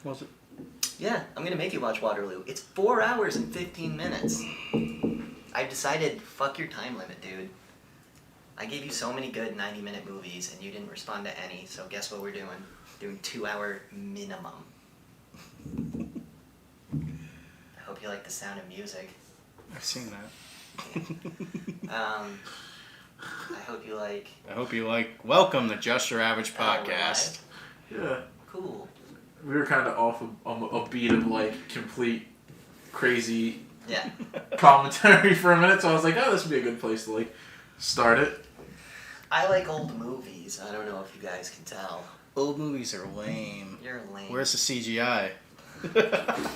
Was it? Yeah, I'm gonna make you watch Waterloo. It's 4 hours and 15 minutes. I've decided, fuck your time limit, dude. I gave you so many good 90-minute movies, and you didn't respond to any, so guess what we're doing? Doing 2-hour minimum. I hope you like the sound of music. I've seen that. I hope you like... Welcome to Just Your Average Podcast. Yeah. Cool. We were kind of off a beat of, like, complete crazy commentary for a minute, so I was like, oh, this would be a good place to, like, start it. I like old movies. I don't know if you guys can tell. Old movies are lame. You're lame. Where's the CGI?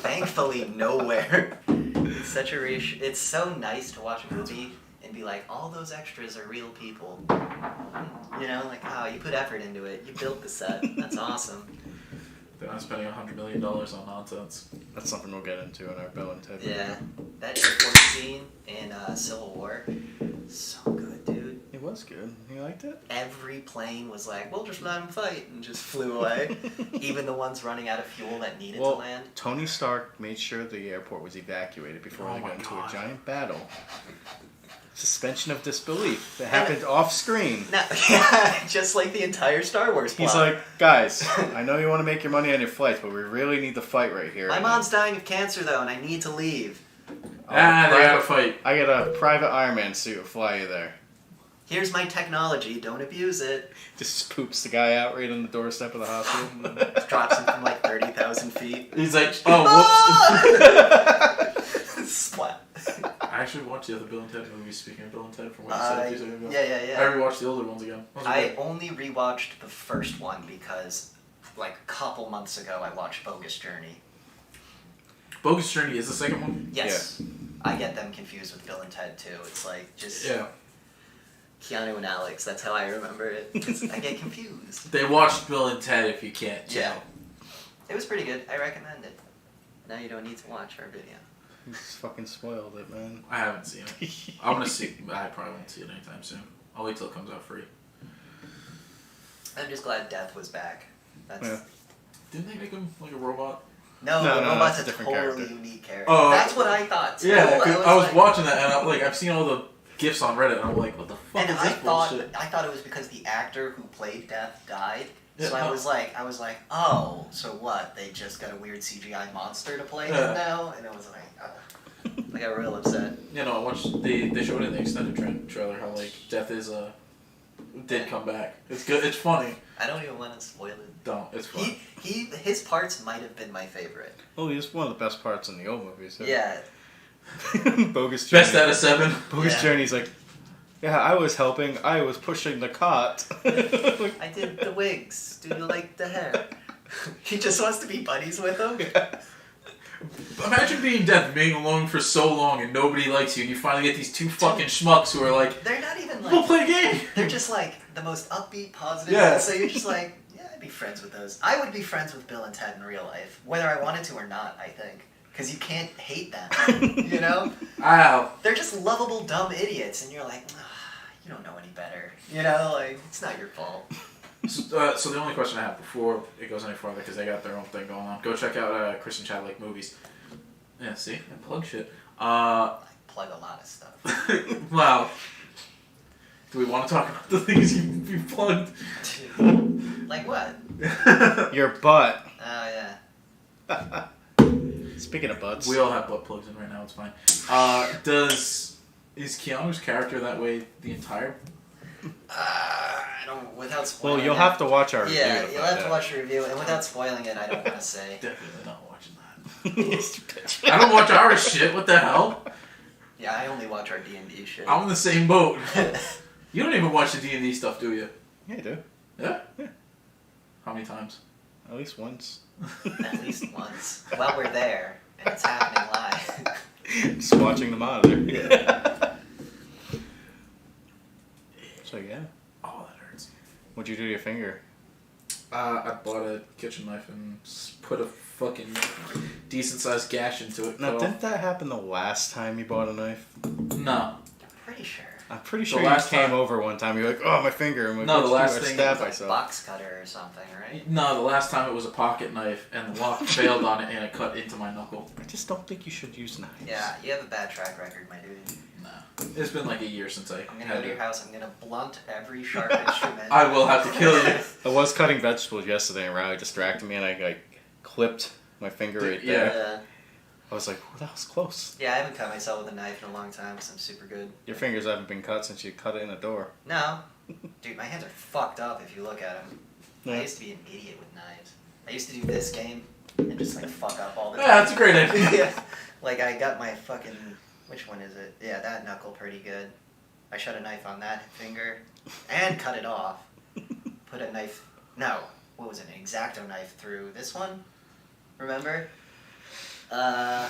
Thankfully, nowhere. It's such a It's so nice to watch a movie and be like, all those extras are real people. You know, like, oh, you put effort into it. You built the set. That's awesome. They're not spending $100 million on nonsense. That's something we'll get into in our Bill and Ted Yeah. review. That airport scene in Civil War, so good, dude. It was good. You liked it? Every plane was like, we'll just let them fight, and just flew away. Even the ones running out of fuel that needed to land. Tony Stark made sure the airport was evacuated before they got into a giant battle. Suspension of disbelief. That happened off screen. No, yeah, just like the entire Star Wars plot. He's like, guys, I know you want to make your money on your flights, but we really need to fight right here. My mom's dying of cancer, though, and I need to leave. They gotta fight. I get a private Iron Man suit to fly you there. Here's my technology, don't abuse it. Just poops the guy out right on the doorstep of the hospital. Drops him from like 30,000 feet. He's like, oh, whoops. Splat. I actually watched the other Bill and Ted movies, speaking of Bill and Ted, from what you said a few seconds ago. Yeah. I rewatched the older ones again. I only rewatched the first one because, like, a couple months ago, I watched Bogus Journey. Bogus Journey is the second one? Yes. Yeah. I get them confused with Bill and Ted, too. It's like, just... Yeah. Keanu and Alex, that's how I remember it. I get confused. They watched Bill and Ted if you can't tell. Yeah. It was pretty good. I recommend it. Now you don't need to watch our video. You just fucking spoiled it, man. I haven't seen it. I'm gonna see it. I probably won't see it anytime soon. I'll wait till it comes out free. I'm just glad Death was back. Didn't they make him like a robot? No, the robot's a different totally character. unique character. Oh, that's what I thought too. Yeah, I was like, watching that and I've seen all the GIFs on Reddit and I'm like, what the fuck is this bullshit? I thought it was because the actor who played Death died. Yeah, so I was like, oh, so what? They just got a weird CGI monster to play him now? And I was like, oh. I got real upset. You know, I watched, they showed it in the extended trailer how like Death did come back. It's good, it's funny. I don't even want to spoil it. Don't, it's fun. His parts might have been my favorite. Oh, he's one of the best parts in the old movies. So. Yeah. Bogus Journey. Best out of 7. Bogus Journey's like, yeah, I was helping. I was pushing the cot. I did the wigs. Do you like the hair? He just wants to be buddies with him. Yeah. Imagine being Death, being alone for so long and nobody likes you, and you finally get these two fucking schmucks who are like, they're not even like... we'll play a game! They're just like the most upbeat, positive. Yeah. So you're just like, yeah, I'd be friends with those. I would be friends with Bill and Ted in real life, whether I wanted to or not, I think. Because you can't hate them, you know? Ow. They're just lovable, dumb idiots, and you're like, you don't know any better. You know, like, it's not your fault. So the only question I have before it goes any farther, because they got their own thing going on, go check out Chris and Chad Like Movies. Yeah, see? I plug shit. I plug a lot of stuff. Wow. Do we want to talk about the things you plugged? Like what? Your butt. Oh, yeah. Speaking of butts. We all have butt plugs in right now, it's fine. Is Keanu's character that way the entire... I don't, without spoiling Well, you'll it, have to watch our review. Yeah, you'll have to watch the review, and without spoiling it, I don't want to say. Definitely not watching that. I don't watch our shit, what the hell? Yeah, I only watch our D&D shit. I'm in the same boat. You don't even watch the D&D stuff, do you? Yeah, I do. Yeah? Yeah. How many times? At least once. At least once. While we're there, and it's happening live. Just watching the monitor. Yeah. So, yeah. Oh, that hurts. What'd you do to your finger? I bought a kitchen knife and put a fucking decent-sized gash into it. Now, didn't that happen the last time you bought a knife? No. I'm pretty sure. I'm pretty sure you came over one time. You're like, oh, my finger. I'm like, no, the last thing was a box cutter or something, right? No, the last time it was a pocket knife, and the lock failed on it, and it cut into my knuckle. I just don't think you should use knives. Yeah, you have a bad track record, my dude. Nah. It's been like a year since I'm gonna go to your house. I'm gonna blunt every sharp instrument. I will have to kill you. I was cutting vegetables yesterday, and Riley distracted me, and I like clipped my finger right there. Yeah. I was like, well, that was close. Yeah, I haven't cut myself with a knife in a long time because I'm super good. Your fingers haven't been cut since you cut it in a door. No. Dude, my hands are fucked up if you look at them. Yeah. I used to be an idiot with knives. I used to do this game and just like fuck up all the time. Yeah, that's a great idea. Yeah. Like I got my fucking, which one is it? Yeah, that knuckle pretty good. I shot a knife on that finger and cut it off. Put a knife, no, what was it, an X-Acto knife through this one? Remember? I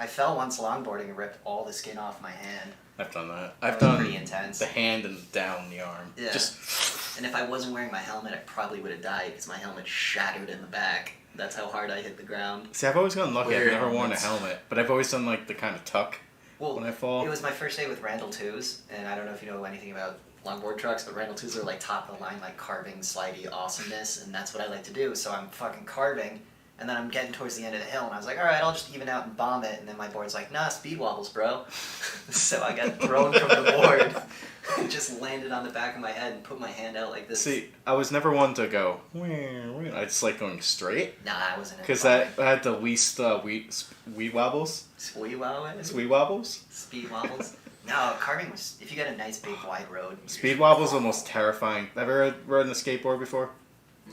fell once longboarding and ripped all the skin off my hand. I've done that. That I've was done pretty intense. the hand and down the arm. Yeah. Just. And if I wasn't wearing my helmet, I probably would have died because my helmet shattered in the back. That's how hard I hit the ground. See, I've always gotten lucky. Wear I've your never worn a helmets. helmet, but I've always done like the kind of tuck when I fall. It was my first day with Randall 2s, and I don't know if you know anything about longboard trucks, but Randall 2s are like top of the line, like carving, slidey awesomeness, and that's what I like to do. So I'm fucking carving, and then I'm getting towards the end of the hill, and I was like, all right, I'll just even out and bomb it, and then my board's like, nah, speed wobbles, bro. So I got thrown from the board, and just landed on the back of my head and put my hand out like this. See, I was never one to go. I just like going straight. Nah, I wasn't. Because I had the least weed wobbles. Sweet wobbles? Sweet wobbles? Speed wobbles? No, carving was, if you got a nice big wide road. Speed wobbles are the most terrifying. Have you ever ridden a skateboard before?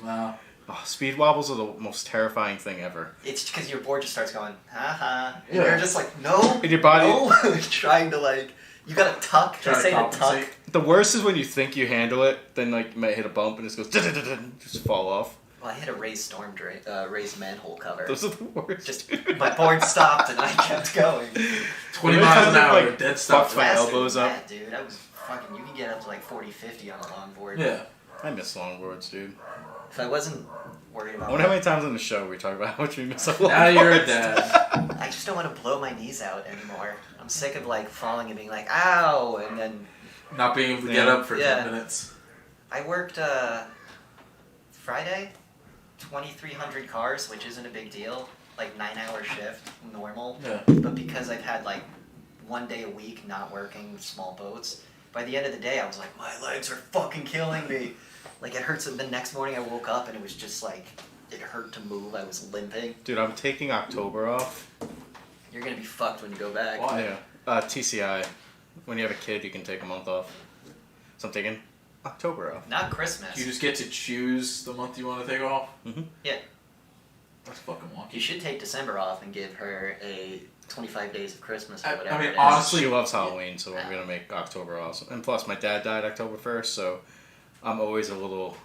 No. Oh, speed wobbles are the most terrifying thing ever. It's because your board just starts going, ha. And Yeah. you're just like, no. And your body. No. Trying to like, you gotta tuck. They say to tuck. The worst is when you think you handle it, then like you might hit a bump and it just goes just fall off. Well, I hit a raised storm drain, raised manhole cover. Those are the worst. Just my board stopped and I kept going. 20 miles an hour, like, dead stop. Fucked my elbows up. That, dude, I was fucking. You can get up to like 40, 50 on a longboard. Yeah. I miss longboards, dude. If I wasn't worried about. I wonder how many times on the show we talk about how much we miss longboards. Now you're a dad. I just don't want to blow my knees out anymore. I'm sick of like falling and being like, ow, and then. Not being able to get up for 10 minutes. I worked Friday, 2,300 cars, which isn't a big deal. Like 9-hour shift, normal. Yeah. But because I've had like 1 day a week not working with small boats, by the end of the day I was like, my legs are fucking killing me. Like it hurts. The next morning I woke up and it was just like, it hurt to move. I was limping. Dude, I'm taking October off. You're gonna be fucked when you go back. Why? Yeah. TCI. When you have a kid, you can take a month off. So I'm taking October off. Not Christmas. You just get to choose the month you want to take off? Mm-hmm. Yeah. That's fucking wonky. You should take December off and give her a 25 days of Christmas or whatever. I mean, it is. honestly, She loves Halloween, so I'm going to make October off. And plus, my dad died October 1st, so I'm always a little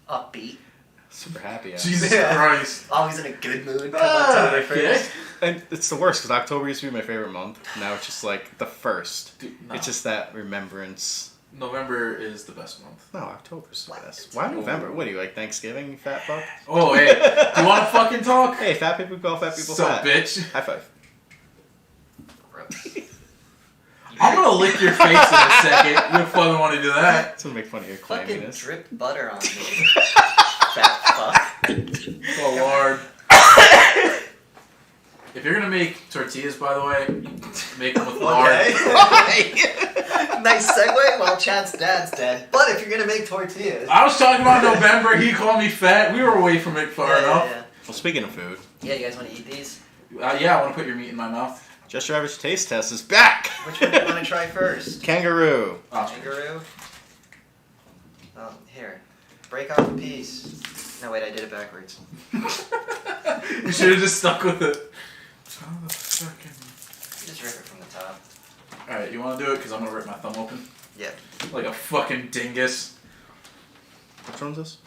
Upbeat. super happy. Yeah. Jesus Yeah. Christ. Always in a good mood. Come October 1st. Okay. And it's the worst, because October used to be my favorite month. Now it's just like the first. Dude, no. It's just that remembrance. November is the best month. No, October's the What? best. Why November? What are you, like Thanksgiving, you fat fuck? Oh, hey. Do you want to fucking talk? Hey, fat people call fat people So, fat. bitch. High five. Gross. I'm going to lick your face in a second. You fucking want to do that? To make fun of your Fucking clamminess. drip butter on me. Fat fuck. Oh, Lord. If you're going to make tortillas, by the way, make them with lard. Okay. Nice segue. Well, Chad's dad's dead. But if you're gonna make tortillas. I was talking about November. He called me fat. We were away from it far enough. Well, speaking of food. Yeah, you guys want to eat these? Yeah, I want to put your meat in my mouth. Just Your Average Taste Test is back! Which one do you want to try first? Kangaroo. Kangaroo? Oh, here. Break off a piece. No, wait, I did it backwards. You should have just stuck with it. Oh, the fucking... Just rip it from the top. Alright, you want to do it? Because I'm going to rip my thumb open. Yeah. Like a fucking dingus. Which one's this?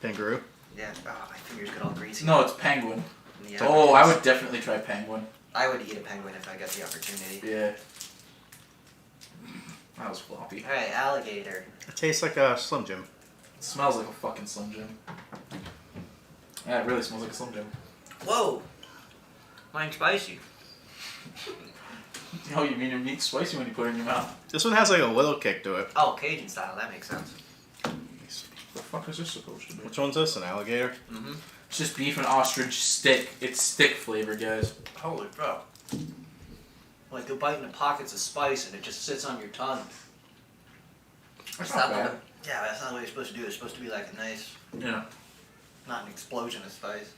Kangaroo? Yeah. Oh, my fingers get all greasy. No, it's penguin. Yeah, Oh, I would definitely try penguin. I would eat a penguin if I got the opportunity. Yeah. That was floppy. Alright, alligator. It tastes like a Slim Jim. It smells like a fucking Slim Jim. Yeah, it really smells like a Slim Jim. Whoa! Mine's spicy. Oh, you mean your meat's spicy when you put it in your mouth? This one has like a little kick to it. Oh, Cajun style. That makes sense. What the fuck is this supposed to be? Which one's this? An alligator? Mm-hmm. It's just beef and ostrich stick. It's stick flavor, guys. Holy crap. Like you'll bite into pockets of spice and it just sits on your tongue. That's It's not not bad. what- yeah, that's not what you're supposed to do. It's supposed to be like a nice, Yeah. not an explosion of spice.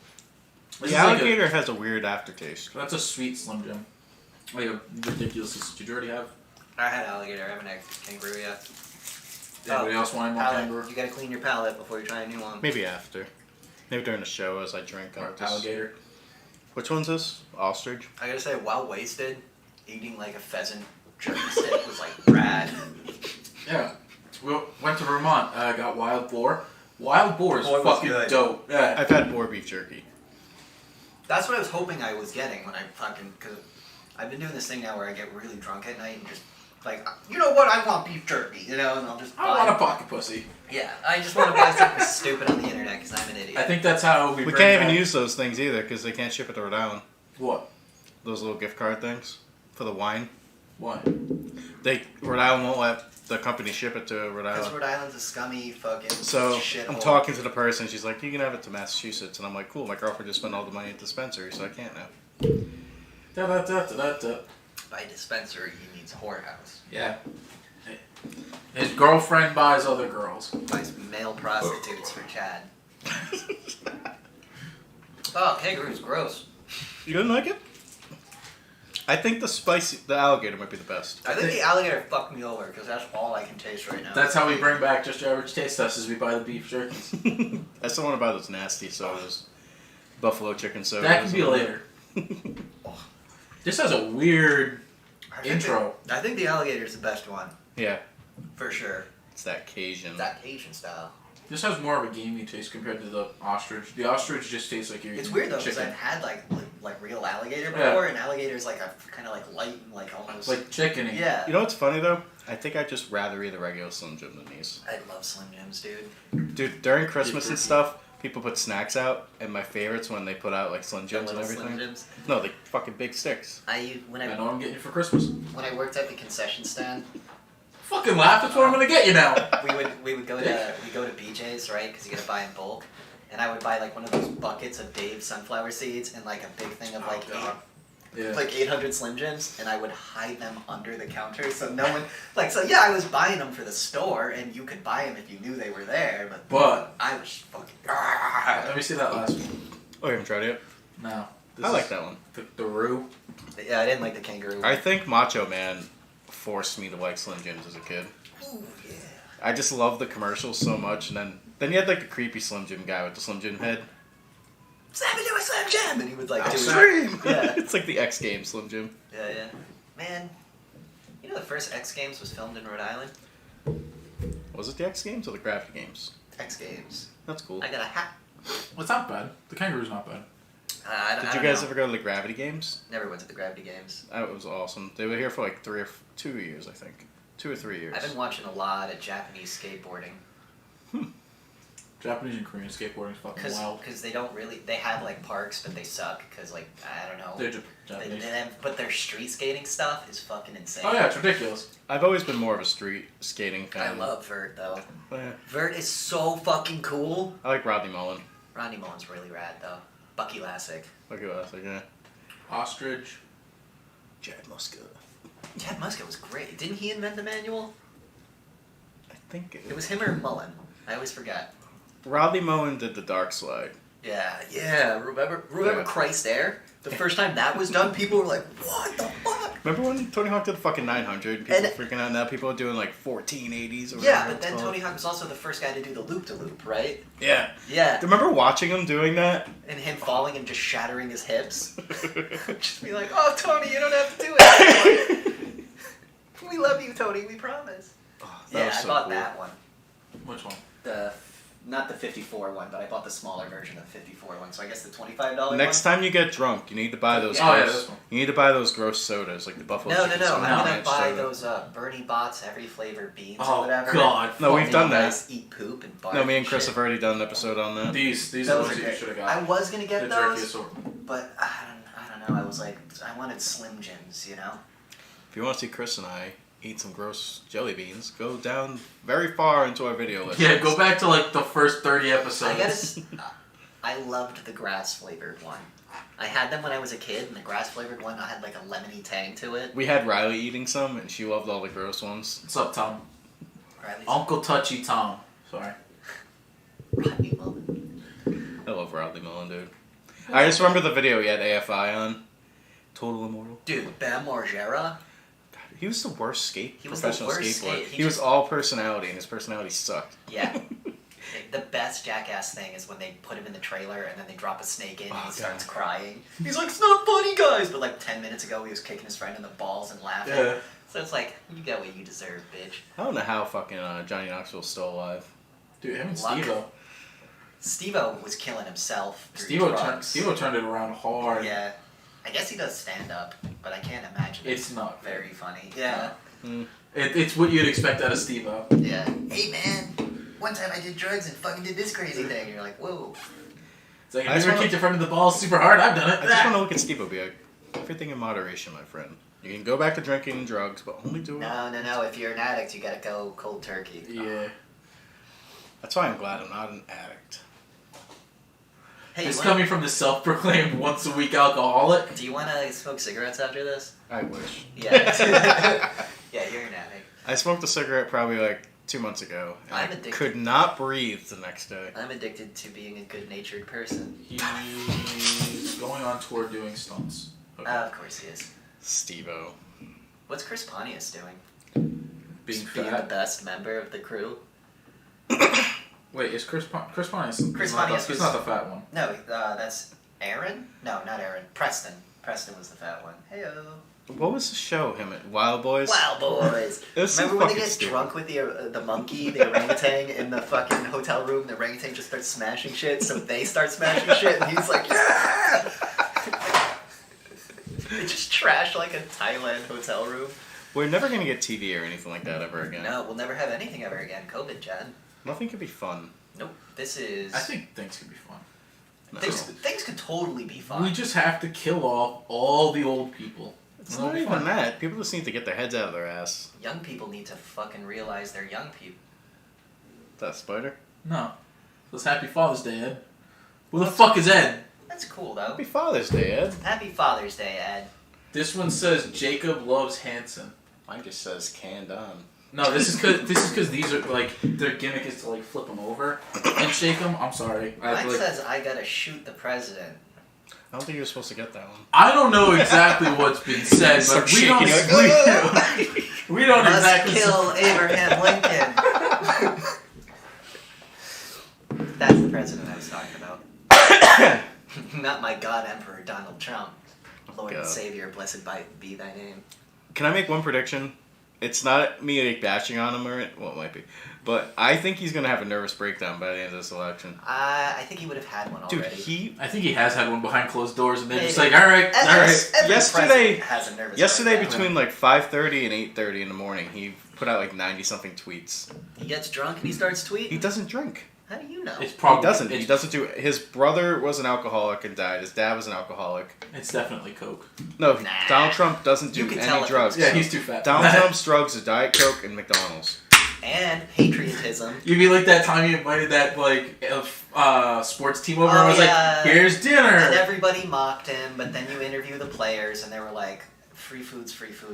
This The is like alligator has a weird aftertaste. that's a sweet Slim Jim. Like a ridiculous. Did you already have? I had alligator. I haven't had kangaroo yet. Anybody else want more Palate. kangaroo? You gotta clean your palate before you try a new one. Maybe after. Maybe during the show as I drink. Or I'll just... alligator. Which one's this? Ostrich? I gotta say, while wasted, eating like a pheasant jerky stick was like rad. Yeah. We went to Vermont. Got wild boar. Wild boar is Boar was fucking good. dope. Yeah. I've had boar beef jerky. That's what I was hoping I was getting when I fucking, cause I've been doing this thing now where I get really drunk at night and just like, you know what, I want beef jerky, you know, and I'll just buy. I want a pocket pussy. Yeah, I just want to buy something stupid on the internet because I'm an idiot. I think that's how we. We bring can't even back- use those things either because they can't ship it to Rhode Island. What? Those little gift card things for the wine. Why? Rhode Island won't let the company ship it to Rhode Because Island. Rhode Island's a scummy fucking So shit. I'm talking to the person. She's like, "You can have it to Massachusetts," and I'm like, "Cool." My girlfriend just spent all the money at the dispensary, so I can't now. Da da da da da. By dispensary, he means whorehouse. Yeah. His girlfriend buys other girls. Buys male prostitutes for Chad. Oh, kangaroo's gross. You didn't like it? I think the alligator might be the best. I think the alligator fucked me over because that's all I can taste right now. That's how we bring back Just Your Average Taste Test, is we buy the beef jerkies. I still want to buy those nasty sodas. Buffalo chicken sodas. That can be later. This has a weird intro. I think the alligator's the best one. Yeah, For sure. it's that Cajun. That Cajun style. This has more of a gamey taste compared to the ostrich. The ostrich just tastes like you're It's eating weird though because chicken. I've had like real alligator Yeah. before, and alligator's like a kind of like light and like almost Like chickeny. yeah. You know what's funny though? I think I'd just rather eat a regular Slim Jim than these. I love Slim Jims, dude. Dude, during Christmas and stuff, people put snacks out, and my favorites when they put out like Slim Jims and Little everything. Slim Jims. No, they fucking big sticks. When I I know what I'm getting you for Christmas. when I worked at the concession stand, Fucking laugh, that's what I'm gonna get you now. we would go to BJ's, right? Because you gotta buy in bulk, and I would buy like one of those buckets of Dave's sunflower seeds and like a big thing of like Yeah. like 800 Slim Jims, and I would hide them under the counter so no one so yeah, I was buying them for the store, and you could buy them if you knew they were there, But I was fucking. let me see that last one. Oh, you haven't tried it No. yet? This I like is that one. the roux. Yeah, I didn't like the kangaroo. I think Macho Man forced me to like Slim Jims as a kid. Ooh, yeah. I just love the commercials so much, and then you had like the creepy Slim Jim guy with the Slim Jim head. Snap into a Slim Jim, and he would like do it. Extreme! Yeah. It's like the X Games Slim Jim. Yeah. Man, you know the first X Games was filmed in Rhode Island? Was it the X Games or the Gravity Games? X Games. That's cool. I got a hat. Well, it's not bad. The kangaroo's not bad. I Did don't you guys know. ever go to the Gravity Games? Never went to the Gravity Games. That was awesome. They were here for like 2 years, I think. 2 or 3 years. I've been watching a lot of Japanese skateboarding. Japanese and Korean skateboarding is fucking wild. Because they don't really, they have like parks, but they suck because like, I don't know. They're Japanese. But their street skating stuff is fucking insane. Oh yeah, it's ridiculous. I've always been more of a street skating fan. I love Vert though. Yeah. Vert is so fucking cool. I like Rodney Mullen. Rodney Mullen's really rad though. Bucky Lassick. Look at us, like, yeah. Ostrich. Chad Muska. Chad Muska was great. Didn't he invent the manual? I think It was him or Mullen. I always forget. Rodney Mullen did the Dark Slide. Yeah. Remember Yeah. Christ Air? The first time that was done, people were like, "What the fuck?" Remember when Tony Hawk did the fucking 900? People And- were freaking out. Now people are doing like 1480s or whatever. Yeah, but it's then called. Tony Hawk was also the first guy to do the loop-to-loop, right? Yeah. Yeah. Remember watching him doing that? And him falling and just shattering his hips. Just be like, "Oh, Tony, you don't have to do it anymore. We love you, Tony. We promise." Oh, that Yeah, was I so bought cool. that one. Which one? Not the 54 one, but I bought the smaller version of the 54 one. So I guess the $25 Next one. time you get drunk, you need to buy those. Yeah. Oh, yeah, gross, this one. You need to buy those gross sodas, like the Buffalo. No. Chicken Soda I'm gonna Ranch buy soda. those Bernie Bott's every flavor beans or Oh whatever. god. No, we've And done you that. guys eat poop and barf. No, me and and Chris shit. have already done an episode on that. These are the Those ones are that you great. should have I got. was gonna get The jerky those, assortment. but I don't know. I was like, I wanted Slim Jims, you know. If you want to see Chris and I eat some gross jelly beans, go down very far into our video list. Yeah, go back to like the first 30 episodes. I loved the grass flavored one. I had them when I was a kid, and the grass flavored one had like a lemony tang to it. We had Riley eating some, and she loved all the gross ones. What's up, Tom? Riley's Uncle Touchy Tom. Sorry. Rodney Mullen. I love Rodney Mullen, dude. I just remember the video he had AFI on. Total Immortal. Dude, Bam Margera. He was the worst was the professional worst skateboarder. skate. He was all personality, and his personality sucked. Yeah. The best Jackass thing is when they put him in the trailer and then they drop a snake in and he starts crying. He's like, "It's not funny, guys!" But like 10 minutes ago, he was kicking his friend in the balls and laughing. Yeah. So it's like, you get what you deserve, bitch. I don't know how fucking Johnny Knoxville's still alive. Dude, him and Luck. Stevo. Stevo was killing himself through drugs. Stevo turned it around hard. Yeah. I guess he does stand up, but I can't imagine It's not very funny. Yeah. It's what you'd expect out of Stevo. Yeah. Hey, man. One time I did drugs and fucking did this crazy thing. And you're like, whoa. It's like, have you ever kicked your friend in the balls super hard? I've done it. I just want to look at Steve be like, everything in moderation, my friend. You can go back to drinking and drugs, but only do it. No. If you're an addict, you gotta go cold turkey. Yeah. That's why I'm glad I'm not an addict. Hey, It's coming from the self-proclaimed once-a-week alcoholic. do you want to smoke cigarettes after this? I wish. Yeah. Yeah, you're an addict. I smoked a cigarette probably like 2 months ago. And I'm I addicted. could not breathe the next day. I'm addicted to being a good-natured person. He's going on tour doing stunts. Okay. Of course he is. Steve-O. What's Chris Pontius doing? Being Just being the fat. best member of the crew? Wait, is Chris Pontius? Chris Pontius He's was- not the fat one. No, that's Aaron? No, not Aaron. Preston. Preston was the fat one. Heyo. What was the show? Him at Wild Boys? Wow, boys. It was so Remember when they fucking get stupid. drunk with the monkey, the orangutan, in the fucking hotel room? The orangutan just starts smashing shit, so they start smashing shit, and he's like, yeah! They just trash like a Thailand hotel room. We're never going to get TV or anything like that ever again. No, we'll never have anything ever again. COVID, Jen. Nothing could be fun. Nope. This is... I think things could be fun. No. Things could totally be fun. We just have to kill off all the old people. It's It'll not be even fun. that. People just need to get their heads out of their ass. Young people need to fucking realize they're young people. That spider? No. It's Happy Father's Day, Ed. Who the fuck is Ed? That's cool, though. Happy Father's Day, Ed. Happy Father's Day, Ed. This one says Jacob loves Hanson. Mine just says canned on. No, this is because these are like their gimmick is to like flip them over and shake them. I'm sorry. Mine says I gotta shoot the president. I don't think you were supposed to get that one. I don't know exactly what's been said, Start but we don't. shaking, you're like, We don't Must exactly. kill Abraham Lincoln. That's the president I was talking about. Not my God Emperor Donald Trump. Lord and God. Savior, blessed be thy name. Can I make one prediction? It's not me like bashing on him or well, it might be, but I think he's gonna have a nervous breakdown by the end of this election. I think he would have had one Dude, already. I think he has had one behind closed doors, and they're just Maybe. like, all right. Every Yesterday- president has a nervous Yesterday breakdown. between like 5:30 and 8:30 in the morning, he put out like 90-something tweets. He gets drunk and he starts tweeting. He doesn't drink. How do you know? It's probably He doesn't. He It's, doesn't do. His brother was an alcoholic and died. His dad was an alcoholic. it's definitely Coke. No, Nah. Donald Trump doesn't You do can any tell if drugs. Yeah, he's too fat. Donald Trump's drugs are Diet Coke and McDonald's. And patriotism. You'd be like that time you invited that like sports team over Oh, and was yeah. like, "Here's And dinner." everybody mocked him, but then you interview the players and they were like, free food,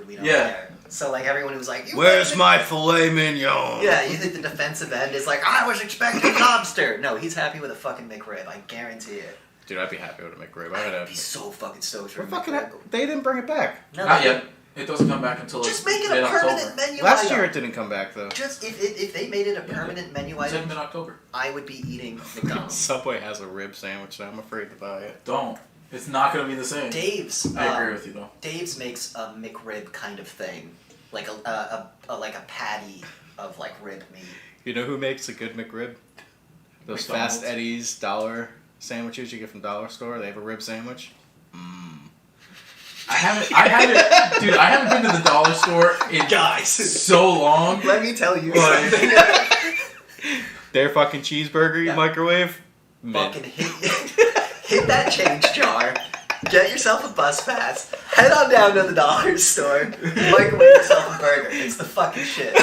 we don't Yeah. care. So like everyone was like, Where's my filet mignon? Yeah, you think the defensive end is like, I was expecting lobster. No, he's happy with a fucking McRib, I guarantee it. Dude, I'd be happy with a McRib. I would I'd have. be so fucking stoked for a We're fucking. McRib. They didn't bring it back. No, Not they- yet. It doesn't come back until Just like, make it a mid-October. permanent menu Last item. year it didn't come back though. Just if they made it a permanent menu It's like item, mid-October. I would be eating McDonald's. Subway has a rib sandwich, and I'm afraid to buy it. Don't. It's not gonna be the same. Dave's. I agree with you though. Dave's makes a McRib kind of thing, like a patty of like rib meat. You know who makes a good McRib? Those McDonald's. Fast Eddie's dollar sandwiches you get from Dollar Store. They have a rib sandwich. I haven't, dude. I haven't been to the dollar store in Guys. so long. Let me tell you Like- something. Their fucking cheeseburger you Yeah. microwave. Mid. Fucking hit that change jar. Get yourself a bus pass. Head on down to the dollar store. Microwave yourself a burger. It's the fucking shit.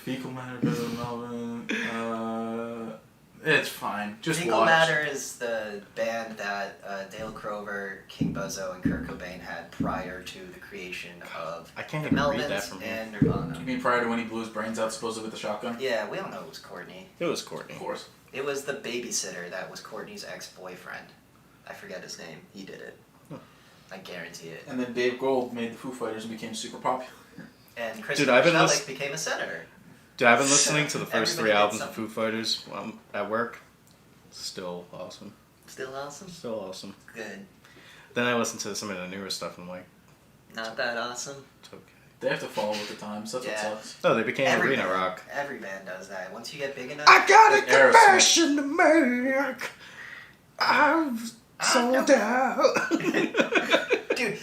Fecal Matter, better than Melvin. It's fine. Just Fecal watch. Matter is the band that Dale Crover, King Buzzo, and Kurt Cobain had prior to the creation of I can't the even read that Melvins from here. and Nirvana. You mean prior to when he blew his brains out supposedly with the shotgun? Yeah, we all know it was Courtney. It was Courtney. Of course. It was the babysitter that was Courtney's ex-boyfriend. I forget his name. He did it. I guarantee it. And then Dave Gold made the Foo Fighters and became super popular. And Christopher Shellick became a senator. Dude, I've been listening to the first 3 Everybody albums did of Foo Fighters at work. Still awesome. Still awesome? Still awesome. Good. Then I listened to some of the newer stuff and I'm like, Not that awesome? it's okay. They have to follow with the times. That's what sucks. No, they became arena band, rock. Every band does that. Once you get big enough... I got a Like Aerosmith. confession to make. I'm sold out. Dude,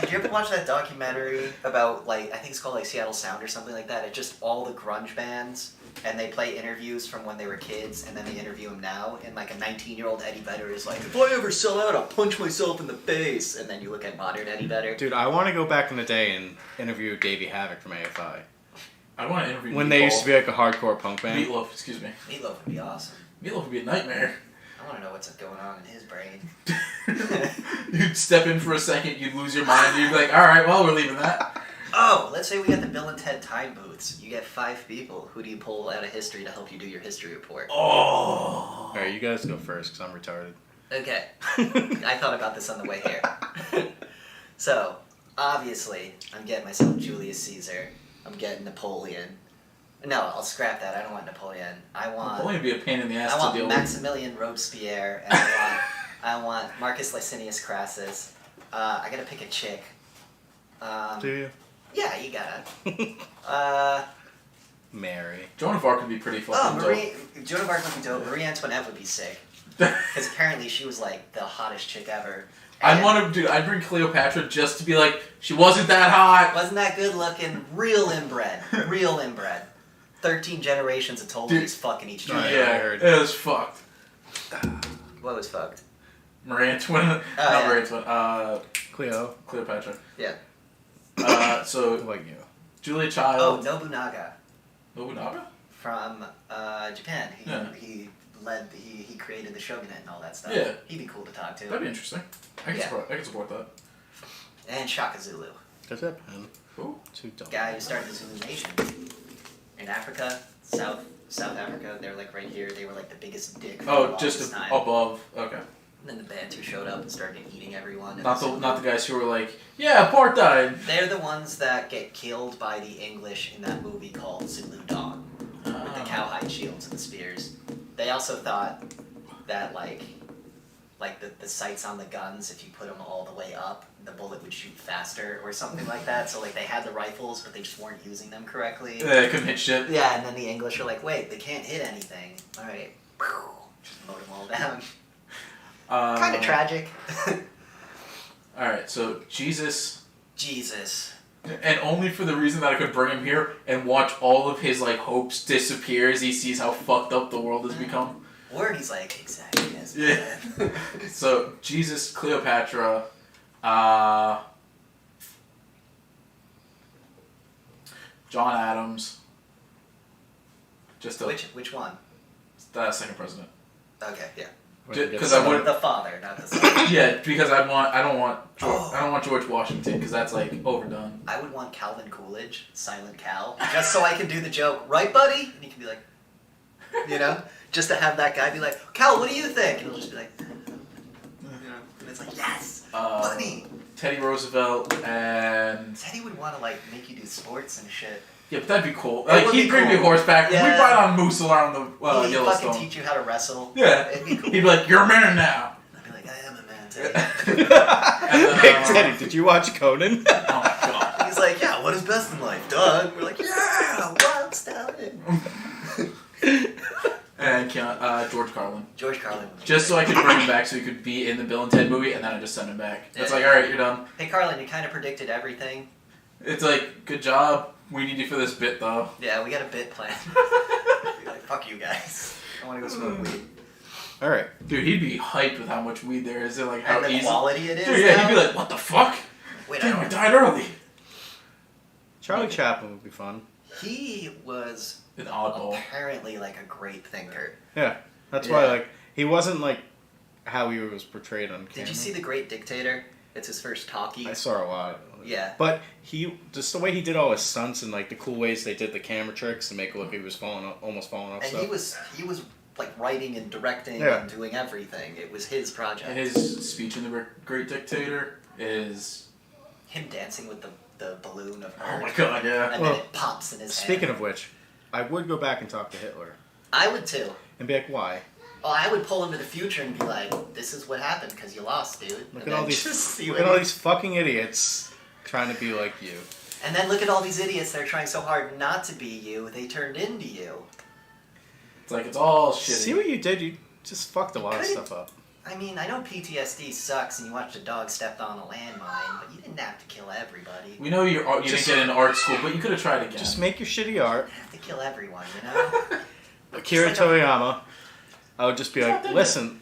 did you ever watch that documentary about, like, I think it's called, like, Seattle Sound or something like that? It's just all the grunge bands, and they play interviews from when they were kids, and then they interview them now, and, like, a 19-year-old Eddie Vedder is like, if I ever sell out, I'll punch myself in the face. And then you look at modern Eddie Vedder. Dude, I want to go back in the day and interview Davey Havoc from AFI. I want to interview When Meatloaf. they used to be like a hardcore punk band. Meatloaf, excuse me. Meatloaf would be awesome. Meatloaf would be a nightmare. I want to know what's going on in his brain. You'd step in for a second, you'd lose your mind, you'd be like, alright, well, we're leaving that. Oh, let's say we got the Bill and Ted time booths. You get 5 people. Who do you pull out of history to help you do your history report? Oh. Alright, you guys go first because I'm retarded. Okay. I thought about this on the way here. So, obviously, I'm getting myself Julius Caesar. I'm getting Napoleon. No, I'll scrap that. I don't want Napoleon. Napoleon would be a pain in the ass I to want deal Maximilian Robespierre, and I want Marcus Licinius Crassus. I gotta pick a chick. Do you? Yeah, you gotta. Mary. Joan of Arc would be pretty fucking Joan of Arc would be dope. Marie Antoinette would be sick. Because apparently she was like the hottest chick ever. I'd bring Cleopatra just to be like, she wasn't that hot. Wasn't that good looking? Real inbred. Real inbred. 13 generations of Ptolemies fucking each other. Yeah, it was fucked. What was fucked? Marie Antoinette. Not Marie Antoinette. Cleopatra. Yeah. So, Like you. Julia Child. Oh, Nobunaga. Nobunaga? From Japan. Yeah. He created the shogunate and all that stuff. Yeah. He'd be cool to talk to. That'd be interesting. I can support that. And Shaka Zulu. Does that pen? Who? Too dumb. Guy who started the Zulu Nation. In Africa, South Africa, they're like right here. They were like the biggest dick for the Oh, longest just time. above. Okay. And then the Bantu showed up and started eating everyone. Not the guys who were like, yeah, apartheid. They're the ones that get killed by the English in that movie called Zulu Dawn. With the cowhide shields and the spears. They also thought that like the sights on the guns, if you put them all the way up, the bullet would shoot faster or something like that. So like they had the rifles, but they just weren't using them correctly. They couldn't hit shit. Yeah, and then the English are like, wait, they can't hit anything. All right, just mowed them all down. Kind of tragic. All right, so Jesus. And only for the reason that I could bring him here and watch all of his like hopes disappear as he sees how fucked up the world has become. Or he's like, exactly as yeah. So Jesus, Cleopatra, John Adams. Which one? The second president. Okay, yeah. Because I would the father, not the son. Yeah, because I don't want George Washington because that's like overdone. I would want Calvin Coolidge, Silent Cal, just so I can do the joke, right, buddy? And he can be like, you know, just to have that guy be like, Cal, what do you think? And he'll just be like, you know, and it's like, yes, buddy. Teddy Roosevelt and Teddy would want to like make you do sports and shit. Yeah, but that'd be cool. Like he'd bring me horseback. Yeah. We'd ride on moose around the He'd Yellowstone. fucking teach you how to wrestle. Yeah, it'd be cool. He'd be like, "You're a man now." I'd be like, "I am a man, Teddy." Hey Teddy, did you watch Conan? Oh my god. He's like, "Yeah, what is best in life, Doug?" We're like, "Yeah, wild stallion." And George Carlin. George Carlin. Just so I could bring him back so he could be in the Bill and Ted movie, and then I just send him back. It's Yeah. like, all right, you're done. Hey, Carlin, you kind of predicted everything. It's like, good job. We need you for this bit, though. Yeah, we got a bit plan. Like, fuck you guys. I want to go smoke weed. All right. Dude, he'd be hyped with how much weed there is and like how and the easy. quality it is. Dude, yeah, now. he'd be like, "What the fuck? Wait, Damn, I died early." Charlie Chaplin would be fun. He was An oddball. apparently like a great thinker. Yeah, that's why like he wasn't like how he was portrayed on camera. Did you see The Great Dictator? It's his first talkie. I saw a lot. Yeah. But he just the way he did all his stunts and like the cool ways they did the camera tricks to make it look like he was almost falling off And stuff. he was like writing and directing Yeah. and doing everything. It was his project. And his speech in The Great Dictator is... Him dancing with the balloon of Oh her. my god, yeah. And Well, then it pops in his hand. Speaking of which, I would go back and talk to Hitler I would too. and be like, "Why? Well, I would pull him to the future and be like, "This is what happened because you lost, dude." Look And at all then these just see look what at all he- these fucking idiots trying to be like you." And then look at all these idiots that are trying so hard not to be you. They turned into you. It's like, it's all shitty. See what you did? You just fucked a lot of Couldn't- stuff up. I mean, I know PTSD sucks and you watched a dog step on a landmine, but you didn't have to kill everybody. We know you didn't get into art school, but you could have tried again. Just make your shitty art. You have to kill everyone, you know? Akira It's like Toriyama. I would just be like, not dead "Listen,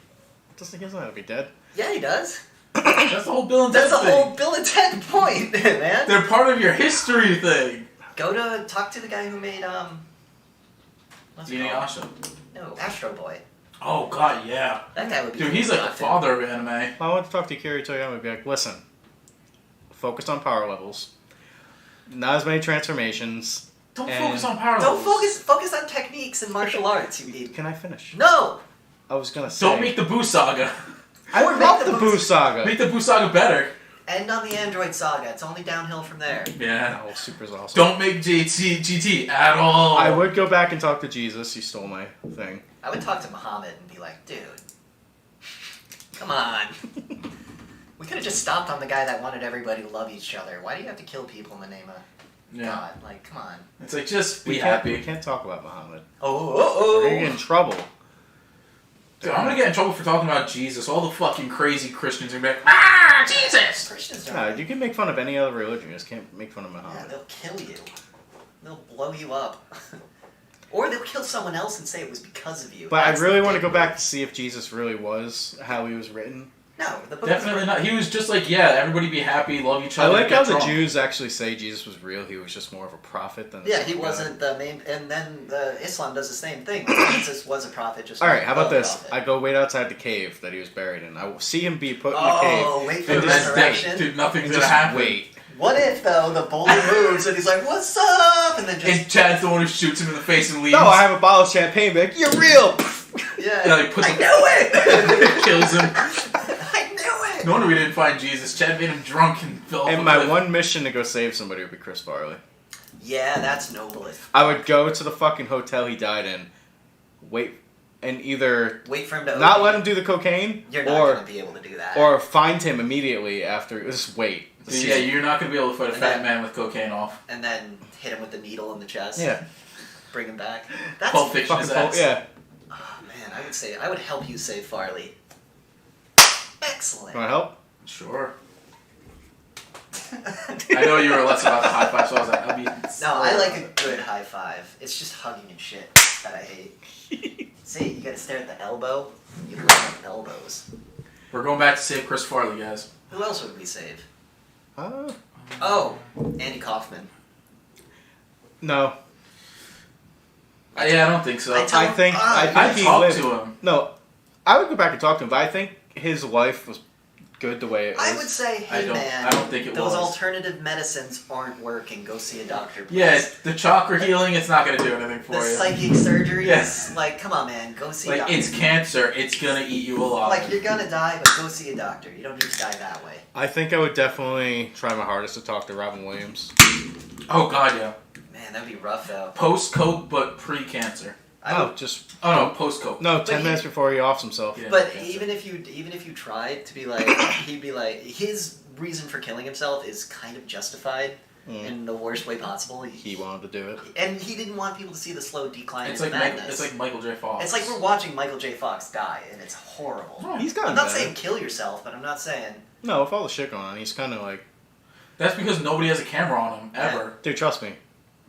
he doesn't have to be dead." Yeah, he does. That's the whole Bill and Ted That's the thing. whole Bill and Ted point, man. They're part of your history thing. Go to talk to the guy who made what's it called? Inuyasha. No, Astro Boy. Oh god, yeah. That guy would be. Dude, he's cool like to the talk to. father of anime. If I went to talk to Akira Toriyama, I'd be like, "Listen, focus on power levels. Not as many transformations. Don't And- focus on power Don't levels. focus on techniques and martial arts. You need. Can I finish? No. I was gonna say. Don't make the Boo Saga. I Or love make the the Boo Boo- Saga. Make the Boo Saga better. End on the Android Saga. It's only downhill from there. Yeah. Oh, Super's awesome. Don't make GT at all. I would go back and talk to Jesus. He stole my thing. I would talk to Muhammad and be like, dude, come on. We could have just stopped on the guy that wanted everybody to love each other. Why do you have to kill people in the name of Yeah. God? Like, come on. It's like, just be We happy. can't talk about Muhammad. Oh. We're gonna get in trouble. Dude, I'm gonna get in trouble for talking about Jesus. All the fucking crazy Christians are gonna be like, Jesus! Christians don't. No, you can make fun of any other religion. You just can't make fun of Yeah, Muhammad. they'll kill you. They'll blow you up. Or they'll kill someone else and say it was because of you. But I That's really the want to go difference. back to see if Jesus really was how he was written. No, the book Definitely is not. He was just like, yeah, everybody be happy, love each I other. like get how the drunk. Jews actually say Jesus was real. He was just more of a prophet than. Yeah, he some guy. wasn't the main. And then Islam does the same thing. Jesus was a prophet, just All right, how about a this? prophet. I go wait outside the cave that he was buried in. I will see him be put in the cave. Oh, wait for and the just resurrection. Dude, nothing's And gonna just happen. wait. What if though the boulder moves and he's like, "What's up?" and then just And Chad's the one who shoots him in the face and leaves. No, I have a bottle of champagne. Be like, "You're real." yeah, Yeah, like, puts I him- knew it. kills him. I knew it. No wonder we didn't find Jesus. Chad made him drunk and fell off And a my cliff. one mission to go save somebody would be Chris Farley. Yeah, that's noble. I would go to the fucking hotel he died in, wait, and either Wait for him to not OD. let him do the cocaine, You're not or gonna be able to do that. or find him immediately after. Just wait. Dude, yeah, you're not gonna be able to fight a And fat then- man with cocaine off. and then hit him with the needle in the chest. Yeah. Bring him back. That's Pulp Fiction Fucking his Paul- ass. yeah. Oh man, I would help you save Farley. Excellent. Want to help? Sure. I know you were less about the high five, so I was like, I'll be. No, I like a good high five. It's just hugging and shit that I hate. See, you gotta stare at the elbow. You line up elbows. We're going back to save Chris Farley, guys. Who else would we save? Uh, Oh, Andy Kaufman. no. Yeah, I don't think so. I tell- I think I he talked lived. to him. No, I would go back and talk to him, but I think his life was good the way it was. I would say, hey man, I don't think it those was. alternative medicines aren't working. Go see a doctor. Please. Yeah, the chakra healing, it's not gonna do anything for The you. psychic surgeries, Yes. like, come on, man, go see a Like, doctor. it's cancer, it's gonna eat you alive. Like, you're gonna die, but go see a doctor. You don't need to die that way. I think I would definitely try my hardest to talk to Robin Williams. Oh god, yeah. Man, that'd be rough, though. Post-coke, but pre-cancer. I would, Just Oh no, post-coke. no. But 10 minutes before he offs himself. Yeah. but cancer. even if you tried to be like, he'd be like, his reason for killing himself is kind of justified in the worst way possible. He wanted to do it. And he didn't want people to see the slow decline It's in like madness. it's like Michael J. Fox. It's like we're watching Michael J. Fox die, and it's horrible. Oh, He's gotten I'm not better. saying kill yourself, but I'm not saying... No, with all the shit going on, he's kind of like, That's because nobody has a camera on him ever. dude, trust me.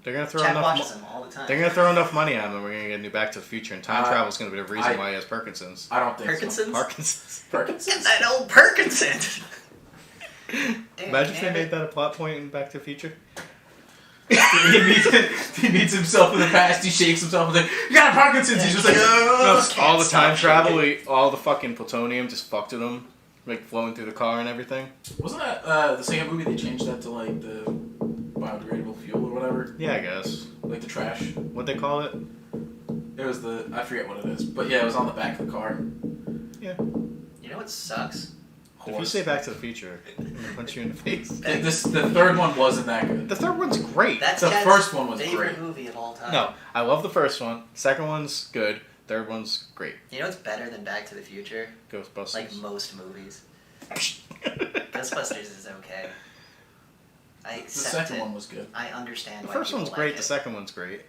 They're gonna throw Chad enough. watches them all the time. They're gonna throw enough money on them. We're gonna get a new Back to the Future, and time travel is gonna be the reason why he has Parkinson's. I don't think Parkinson's? so. Parkinson's. Parkinson's? Get that old Parkinson! Imagine if they made that a plot point in Back to the Future. he meets himself in the past. He shakes himself and like, "You got Parkinson's." He's just like, "Oh." All the time travel, all the fucking plutonium just fucked with him, like flowing through the car and everything. Wasn't that the second movie? They changed that to like the biodegradable fuel or whatever. Yeah, I guess. Like the trash. What'd they call it? It was I forget what it is, but yeah, it was on the back of the car. Yeah. You know what sucks? If you say Back to the Future, I'm gonna punch you in the face. The third one wasn't that good. The third one's great. That's The Chad's first one was favorite great. movie of all time. No, I love the first one. Second one's good. Third one's great. You know what's better than Back to the Future? Ghostbusters. Like most movies. Ghostbusters is okay. I The accept second it. one was good. I understand The why first people one's great. like The it. second one's great.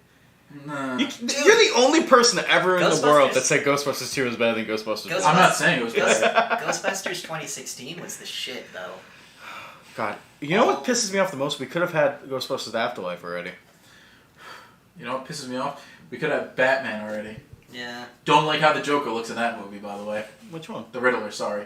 Nah. You're the only person ever in the world Ghostbusters- that said Ghostbusters 2 is better than Ghostbusters 1. I'm not saying it was Ghost- bad. Ghostbusters 2016 was the shit, though. God. You know what pisses me off the most? We could have had Ghostbusters Afterlife already. You know what pisses me off? We could have Batman already. Yeah. Don't like how the Joker looks in that movie, by the way. Which one? The Riddler, sorry.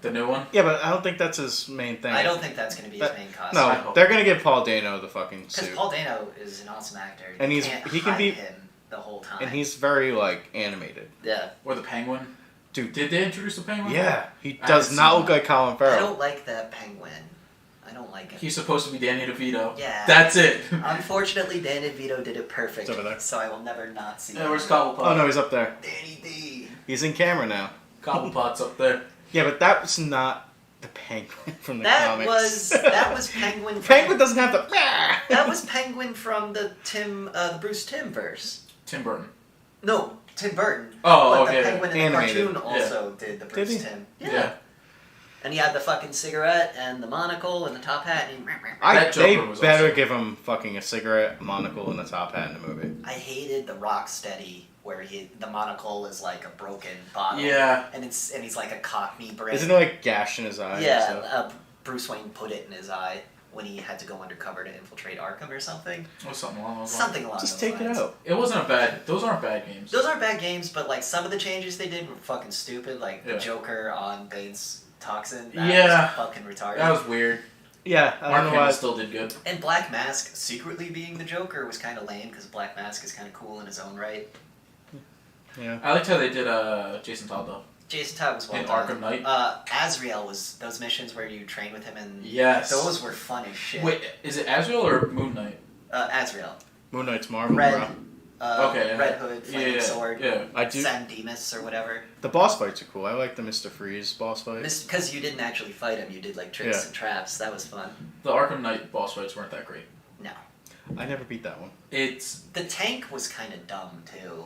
The new one? Yeah, but I don't think that's his main thing. I don't think that's going to be his main costume. No, they're going to give Paul Dano the fucking Because suit. Paul Dano is an awesome actor. And You he can't can hide be him the whole time. And he's very, like, animated. Yeah. Or the Penguin. Dude. Did they introduce the Penguin? Yeah. He I does haven't not seen look that. like Colin I Farrell. don't like that penguin. I don't like him. He's supposed to be Danny DeVito. Yeah. That's it. Unfortunately, Danny DeVito did it perfect. It's over there. So I will never not see Yeah, him. where's Cobblepot? Oh, no, he's up there. Danny D. He's in camera now. Cobblepot's up there. Yeah, but that was not the Penguin from the That comics. was Penguin. From, Penguin doesn't have the... That was Penguin from the Bruce Timm verse. Tim Burton. No, Tim Burton. Oh, but okay. the Penguin in the Animated. cartoon also did the Bruce he? Timm. Yeah. And he had the fucking cigarette and the monocle and the top hat. And That They Joker was better awesome. give him fucking a cigarette, a monocle, and a top hat in the movie. I hated the Rocksteady where the monocle is like a broken bottle. Yeah. And he's like a Cockney brain. Isn't it like gash in his eye? and Yeah, stuff? Bruce Wayne put it in his eye when he had to go undercover to infiltrate Arkham or something. Or something along those lines. Something along Just those take lines. it out. It wasn't a bad... Those aren't bad games. Those aren't bad games, but like some of the changes they did were fucking stupid. Like the Yeah. Joker on Bane's toxin. That Yeah. was fucking retarded. That was weird. Yeah, I Mark don't know Hamill why. still did good. And Black Mask secretly being the Joker was kind of lame because Black Mask is kind of cool in his own right. Yeah. I liked how they did Jason Todd, though. Jason Todd was well In done. Arkham Knight? Azrael was those missions where you train with him and Yes. those were fun as shit. Wait, is it Azrael or Moon Knight? Azrael. Moon Knight's Marvel, Red. bro. Okay, yeah. Red Hood, Flaming Sword, Yeah. I do. San Dimas or whatever. The boss fights are cool. I like the Mr. Freeze boss fight. Because you didn't actually fight him, you did like tricks Yeah. and traps. That was fun. The Arkham Knight boss fights weren't that great. No. I never beat that one. The tank was kind of dumb too.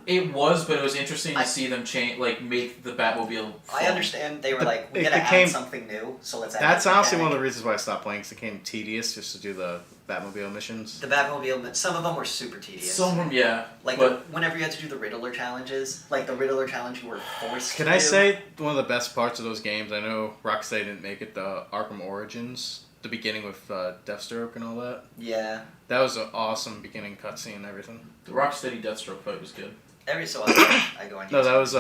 It was, but it was interesting to see them change, like make the Batmobile. I understand they were like, we It gotta became- add something new, so let's add. That's this honestly one mechanic. of the reasons why I stopped playing, because it became tedious just to do the Batmobile missions. The Batmobile, some of them were super tedious. Some of them, yeah. Like but whenever you had to do the Riddler challenges, like the Riddler challenge, you were forced. Can to I do. say one of the best parts of those games? I know Rocksteady didn't make it. The Arkham Origins, the beginning with Deathstroke and all that. Yeah. That was an awesome beginning cutscene and everything. the Rocksteady Deathstroke fight was good. Every so often, I go on YouTube. No, that was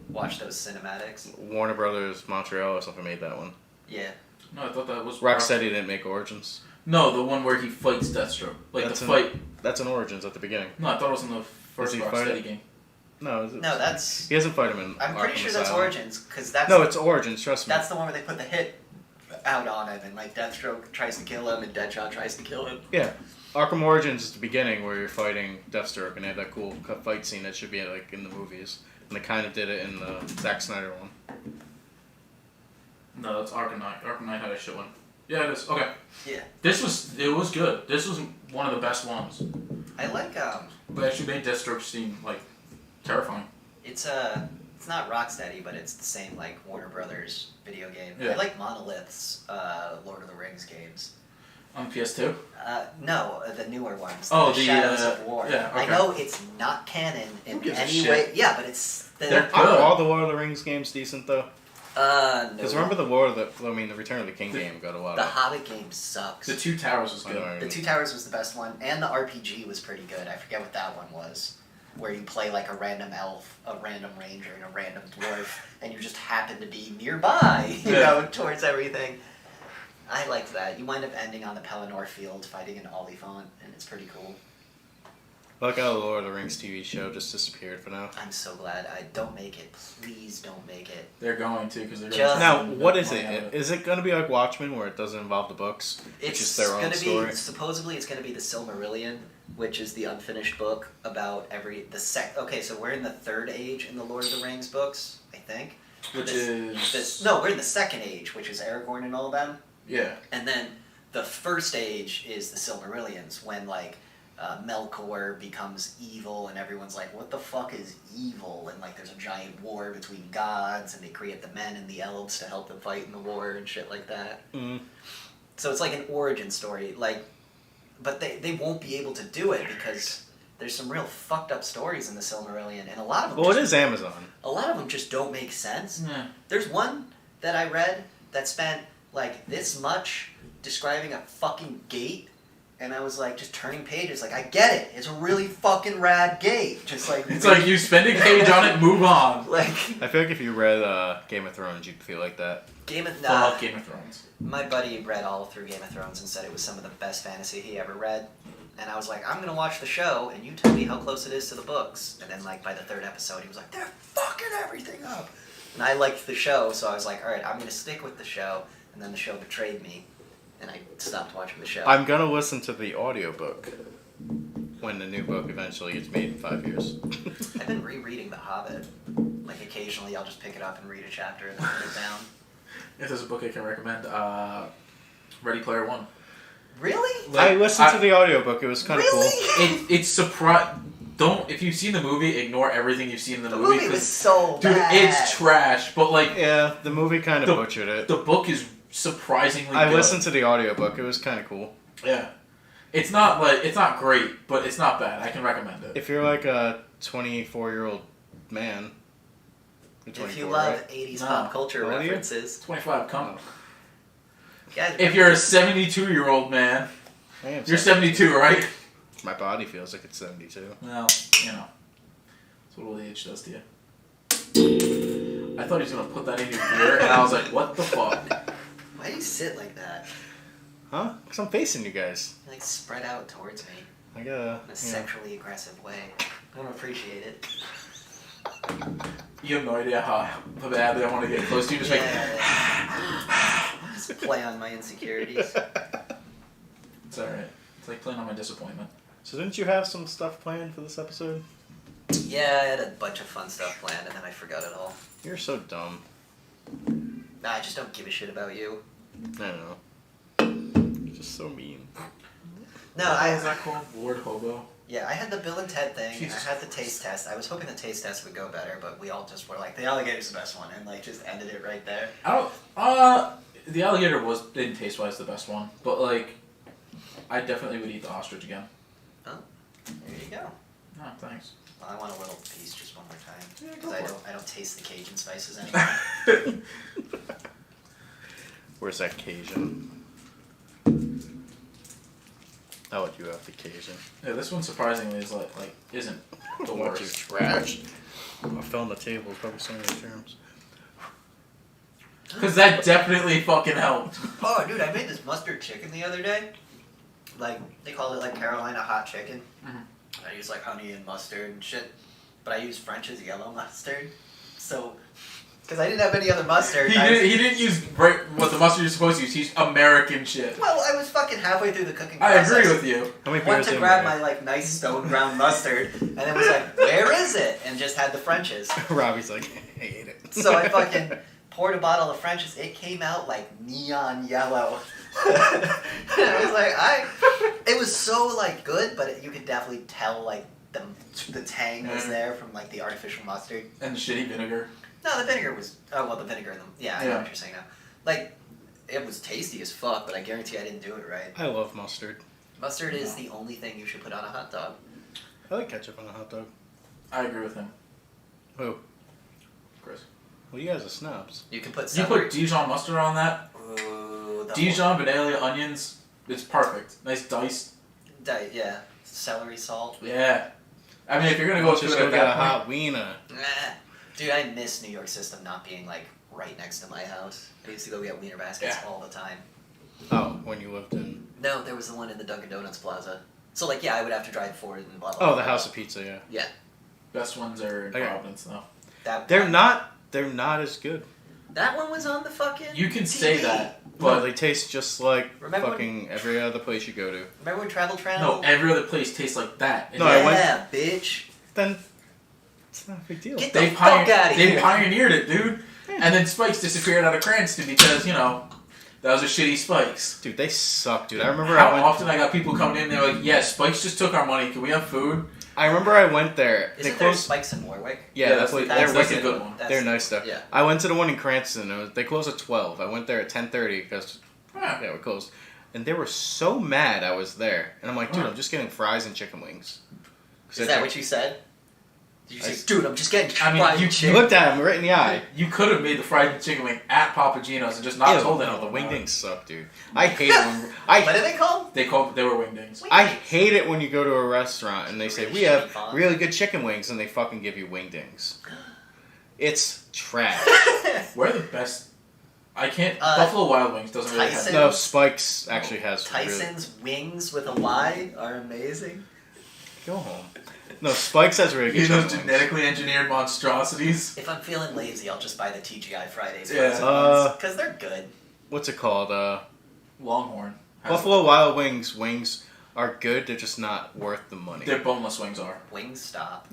watch those cinematics. Warner Brothers Montreal or something made that one. Yeah. No, I thought that was Rocksteady didn't make Origins. No, the one where he fights Deathstroke, like That's the an- fight. That's an Origins at the beginning. No, I thought it was in the first he Rocksteady fighting? game. No, No, that's. he doesn't fight him in. I'm pretty Arkham sure that's Asylum. Origins, because that's. No, it's Origins. Trust me. That's the one where they put the hit out on him, and like Deathstroke tries to kill him, and Deadshot tries to kill him. Yeah. Arkham Origins is the beginning where you're fighting Deathstroke, and they had that cool fight scene that should be like in the movies, and they kind of did it in the Zack Snyder one. No, that's Arkham Knight. Arkham Knight had a shit one. Yeah, it is. Okay. Yeah. It was good. This was one of the best ones. I like But actually made Deathstroke seem like terrifying. it's not Rocksteady, but it's the same like Warner Brothers video game. Yeah. I like Monolith's Lord of the Rings games. On PS2? No, the newer ones. Oh, the the, Shadows of War. yeah, I okay. know it's not canon in Who gives a any shit? way. Yeah, but it's They're Aren't good. all the Lord of the Rings games decent though? No. Because remember the Return of the King game got a lot The of... Hobbit game sucks. The Two Towers was good. The Two Towers was the best one, and the RPG was pretty good. I forget what that one was. Where you play like a random elf, a random ranger, and a random dwarf, and you just happen to be nearby, towards everything. I liked that. You wind up ending on the Pelennor Field fighting an Oliphant, and it's pretty cool. Look how the Lord of the Rings TV show just disappeared for now. I'm so glad. Don't make it. Please don't make it. They're going to, because they're Just- Now, what is it? Is it going to be like Watchmen, where it doesn't involve the books? It's just their own story? Supposedly it's going to be the Silmarillion, which is the unfinished book about Okay, so we're in the third age in the Lord of the Rings books, I think. No, we're in the second age, which is Aragorn and all them. Yeah. And then the first age is the Silmarillions, when like Melkor becomes evil, and everyone's like, "What the fuck is evil?" And like, there's a giant war between gods, and they create the men and the elves to help them fight in the war and shit like that. Mm. So it's like an origin story, like, but they won't be able to do it because there's some real fucked up stories in the Silmarillion, and a lot of them. Well, it is Amazon. A lot of them just don't make sense. Yeah. There's one that I read that spent like this much describing a fucking gate. And I was like, just turning pages, like, I get it. It's a really fucking rad gate. Just like... It's like, you spend a page on it, move on. Like... I feel like if you read Game of Thrones, you'd feel like that. Game of Thrones. My buddy read all through Game of Thrones and said it was some of the best fantasy he ever read. And I was like, I'm going to watch the show, and you tell me how close it is to the books. And then, like, by the third episode, he was like, they're fucking everything up. And I liked the show, so I was like, all right, I'm going to stick with the show. And then the show betrayed me. And I stopped watching the show. I'm going to listen to the audiobook when the new book eventually gets made in 5 years. I've been rereading The Hobbit. Like, occasionally I'll just pick it up and read a chapter and then put it down. If there's a book I can recommend, Ready Player One. Really? I listened to the audiobook. It was kind of cool. It's if you've seen the movie, ignore everything you've seen in the movie. The movie was so dude, bad. it's trash. But like, yeah, the movie kind of butchered it. The book is surprisingly I good. listened to the audiobook. It was kind of cool. Yeah. It's not great, but it's not bad. I can recommend it. If you're like a 24-year-old man. If you love 80s pop culture references. 25, come. Guys, if you're a 72-year-old man, you're 72, right? My body feels like it's 72. Well, that's what old age does to you. I thought he was going to put that in your beer, and I was like, what the fuck? Why do you sit like that? Huh? Because I'm facing you guys. You like spread out towards me. I gotta... In a sexually aggressive way. I don't appreciate it. You have no idea how badly I want to get close to you. Just Just play on my insecurities. It's alright. It's like playing on my disappointment. So didn't you have some stuff planned for this episode? Yeah, I had a bunch of fun stuff planned, and then I forgot it all. You're so dumb. Nah, I just don't give a shit about you. I don't know. You're just so mean. No, What was that called? Lord Hobo? Yeah, I had the Bill and Ted thing. Jesus I had the taste test. I was hoping the taste test would go better, but we all just were like, the alligator's the best one, and like just ended it right there. The alligator didn't taste-wise the best one, but like, I definitely would eat the ostrich again. Oh, there you go. Oh, thanks. Well, I want a little piece just one more time, Yeah, because go for I don't taste the Cajun spices anymore. Where's that Cajun? I'll let you have the Cajun. Yeah, this one surprisingly is isn't the What, you worst. trash? I fell on the table. Probably so many germs. Because that definitely fucking helped. Oh, dude, I made this mustard chicken the other day. Like, they call it like Carolina hot chicken. Mhm. I use like honey and mustard and shit. But I use French's yellow mustard. So, because I didn't have any other mustard. He didn't use what the mustard you're supposed to use. He's American shit. Well, I was fucking halfay through the cooking I process. agree with you. How many Went beers to in grab there? my like nice stone ground mustard, and then was like, "Where is it?" And just had the French's. Robbie's like, I ate it. So I fucking poured a bottle of French's. It came out like neon yellow. I was like, it was so like good, but you could definitely tell like the tang was there from like the artificial mustard. And the shitty vinegar. No, the vinegar was the vinegar in them. Yeah, I know what you're saying now. Like, it was tasty as fuck, but I guarantee I didn't do it right. I love mustard. Mustard is the only thing you should put on a hot dog. I like ketchup on a hot dog. I agree with him. Who? Chris. Well, you guys are snobs. You can put You celery. put Dijon mustard on that. Ooh, the Dijon, Vidalia, onions. It's perfect. Nice diced. yeah. Celery salt. Yeah. I mean, if you're gonna go Just through it go at get a that point, hot wiener. Dude, I miss New York system not being like right next to my house. I used to go get wiener baskets all the time. Oh, when you lived in... No, there was the one in the Dunkin' Donuts Plaza. So like, yeah, I would have to drive forward and blah blah. Oh, the House of Pizza, yeah. Yeah. best ones are in Providence though. They're not as good. That one was on the fucking. You can TV. say that, But but they taste just like Remember fucking every other place you go to. Remember when Travel Channel? no, every other place tastes like that. No, I went- Yeah, bitch. Then it's not a big deal. Get the fuck out of They here. pioneered it, dude. And then Spikes disappeared out of Cranston because, you know, that was a shitty Spikes. Dude, they suck, dude. I remember How I went. often I got people coming in, they're like, yeah, Spikes just took our money, can we have food? I remember I went there. Isn't they there closed. Spikes in Warwick? Yeah, that's they're that's wicked. a good one. They're nice stuff. Yeah. I went to the one in Cranston. They closed at 12. I went there at 10:30 because Yeah. we closed. And they were so mad I was there. And I'm like, dude, I'm just getting fries and chicken wings. Is that what you said? Did you I- say, dude, I'm just getting I mean, fried you- You chicken. looked at him right in the eye. You could have made the fried chicken wing at Papa Gino's and just not Ew, told no, anyone. the about it. wingdings suck, dude. I hate it when What are they called? They were wingdings. I hate it when you go to a restaurant and they say Really we have shitty font. really good chicken wings and they fucking give you wingdings. It's trash. We're the best. I can't. Uh, Buffalo Wild Wings doesn't really have Tyson- No, Spikes actually has really. Tyson's wings with a Y are amazing. Go home. No, Spikes has really good You know, chicken wings. genetically engineered monstrosities. If I'm feeling lazy, I'll just buy the TGI Fridays Yeah. because they're good. What's it called? Longhorn. has- Buffalo Wild Wings wings are good. They're just not worth the money. Their boneless wings are. Wingstop.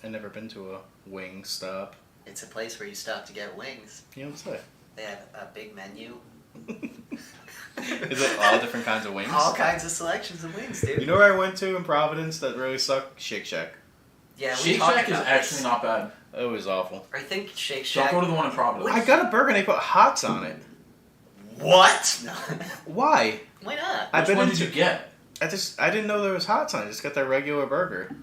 I've never been to a wing stop. It's a place where you stop to get wings. You know what I'm saying? They have a big menu. Is it all different kinds of wings? All kinds of selections of wings, dude. You know where I went to in Providence that really sucked? Shake Shack. Yeah, we Shake talked Shack is about actually this. not bad. It was awful. I think Shake Don't Shack. go to the one in Providence. I got a burger and they put hots on it. What? No. Why? Why not? I've Which been one into- did you get? I didn't know there was hots on it. I just got their regular burger.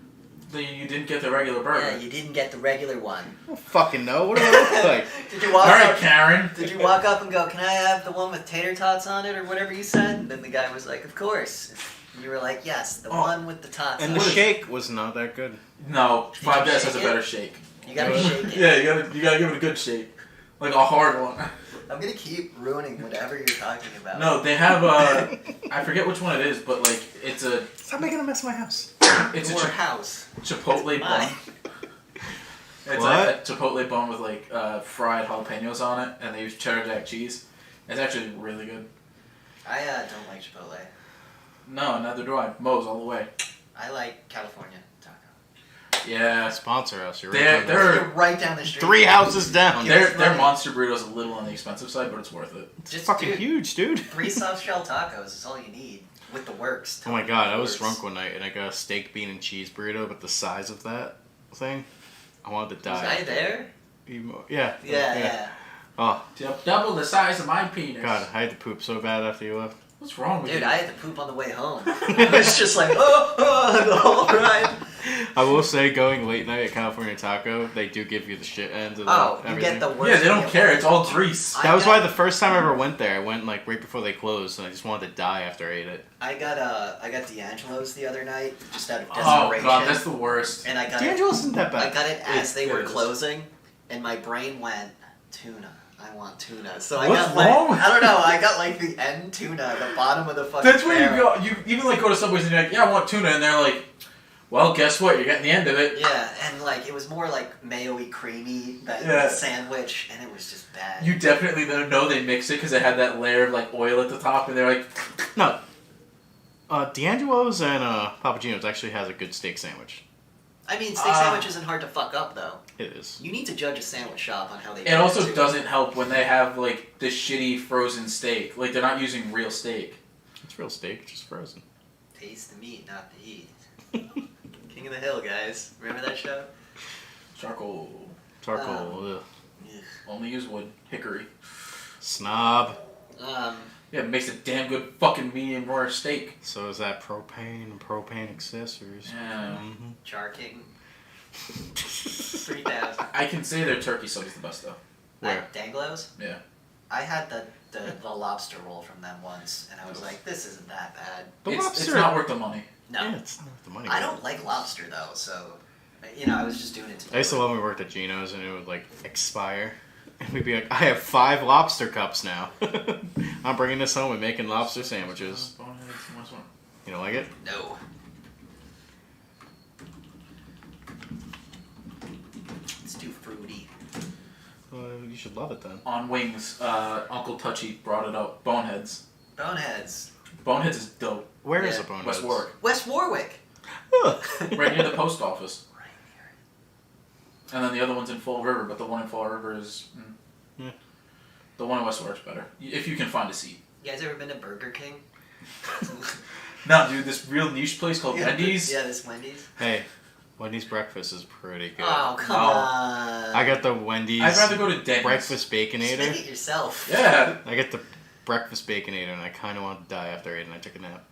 Then you didn't get the regular burger. Yeah, you didn't get the regular one. I don't fucking know. What do I look like? Did you walk All right, up? Karen. Did you walk up and go, "Can I have the one with tater tots on it," or whatever you said? And then the guy was like, "Of course." And you were like, "Yes, the Oh. one with the tots." And on the it." shake was not that good. No, Did Five you Guys has a shake it? better shake. You gotta shake it. Yeah, you gotta give it a good shake, like a hard one. I'm gonna keep ruining whatever you're talking about. No, they have I forget which one it is, but like it's a Stop making a mess of my house. it's Your a house. chipotle bun. Mine. It's like a chipotle bun with like fried jalapenos on it, and they use cheddar jack cheese. It's actually really good. I don't like Chipotle. No, neither do I. Moe's all the way. I like California taco. Yeah, Sponsor us. You're right They're- down the- they're- You're right down the street. 3 houses down. They're- their money. monster burrito's a little on the expensive side, but it's worth it. It's Just fucking dude, huge, dude. 3 soft shell tacos is all you need with the works. Oh my god, I was Works. drunk one night and I got a steak, bean, and cheese burrito, but the size of that thing, I wanted to Was die. I there? Yeah. Yeah. Oh, Double the size of my penis. god, I had to poop so bad after you left. What's wrong with Dude, you? I had to poop on the way home. It's just like, the whole ride. I will say, going late night at California Taco, they do give you the shit ends of Oh, you everything. get the worst. Yeah, they don't meal. care. It's all grease. That was I why got- the first time I ever went there, I went like right before they closed, and I just wanted to die after I ate it. I got D'Angelo's the other night, just out of Oh desperation. god, that's the worst. And I got it. D'Angelo's isn't that I bad. got it as they were is. closing, and my brain went tuna. I want tuna. So I What's got like wrong? I don't know. I got like the end tuna, the bottom of the fucking. That's where you barrel. go. You even like go to Subway's and you're like, yeah, I want tuna, and they're like, well, guess what? You're getting the end of it. Yeah, and like it was more like mayo-y, creamy that Yeah. sandwich, and it was just bad. You definitely know they mix it because they had that layer of like oil at the top, and they're like, No. D'Angelo's and Papa Gino's actually has a good steak sandwich. I mean, steak sandwich isn't hard to fuck up though. It is. You need to judge a sandwich shop on how they. it do also too. doesn't help when they have like this shitty frozen steak. Like they're not using real steak. It's real steak, just frozen. Taste the meat, not the heat. King of the Hill, guys. Remember that show? Charcoal. Charcoal. Ugh. Ugh. Only use wood. Hickory. Snob. Yeah, it makes a damn good fucking medium rare steak. So is that propane and propane accessories. Yeah. Mm-hmm. Char King. 3,000. I can say their turkey sub is the best though. Where? At Danglo's? Yeah. I had the lobster roll from them once, and I was like, this isn't that bad. It's not worth the money. No. Yeah, it's not worth the money. I don't like lobster, though, so, I was just doing it to I used to love when we worked at Gino's, and it would, like, expire. And we'd be like, I have 5 lobster cups now. I'm bringing this home and making lobster sandwiches. You don't like it? No. It's too fruity. Well, you should love it then. On wings, Uncle Touchy brought it up. Boneheads. Boneheads. Boneheads is dope. Where is a Boneheads? West Warwick. West Warwick. Right near the post office. Right And then the other one's in Fall River, but the one in Fall River is... Yeah. The one in West Warwick's better. If you can find a seat. You guys ever been to Burger King? No, dude, this real niche place called Yeah, Wendy's. Yeah, this Wendy's. Hey, Wendy's breakfast is pretty good. Oh, come No. on. I got the Wendy's I'd rather go to Denny's. breakfast Just make Baconator. it yourself. Yeah. I get the breakfast Baconator, and I kind of want to die after I ate, and I took a nap.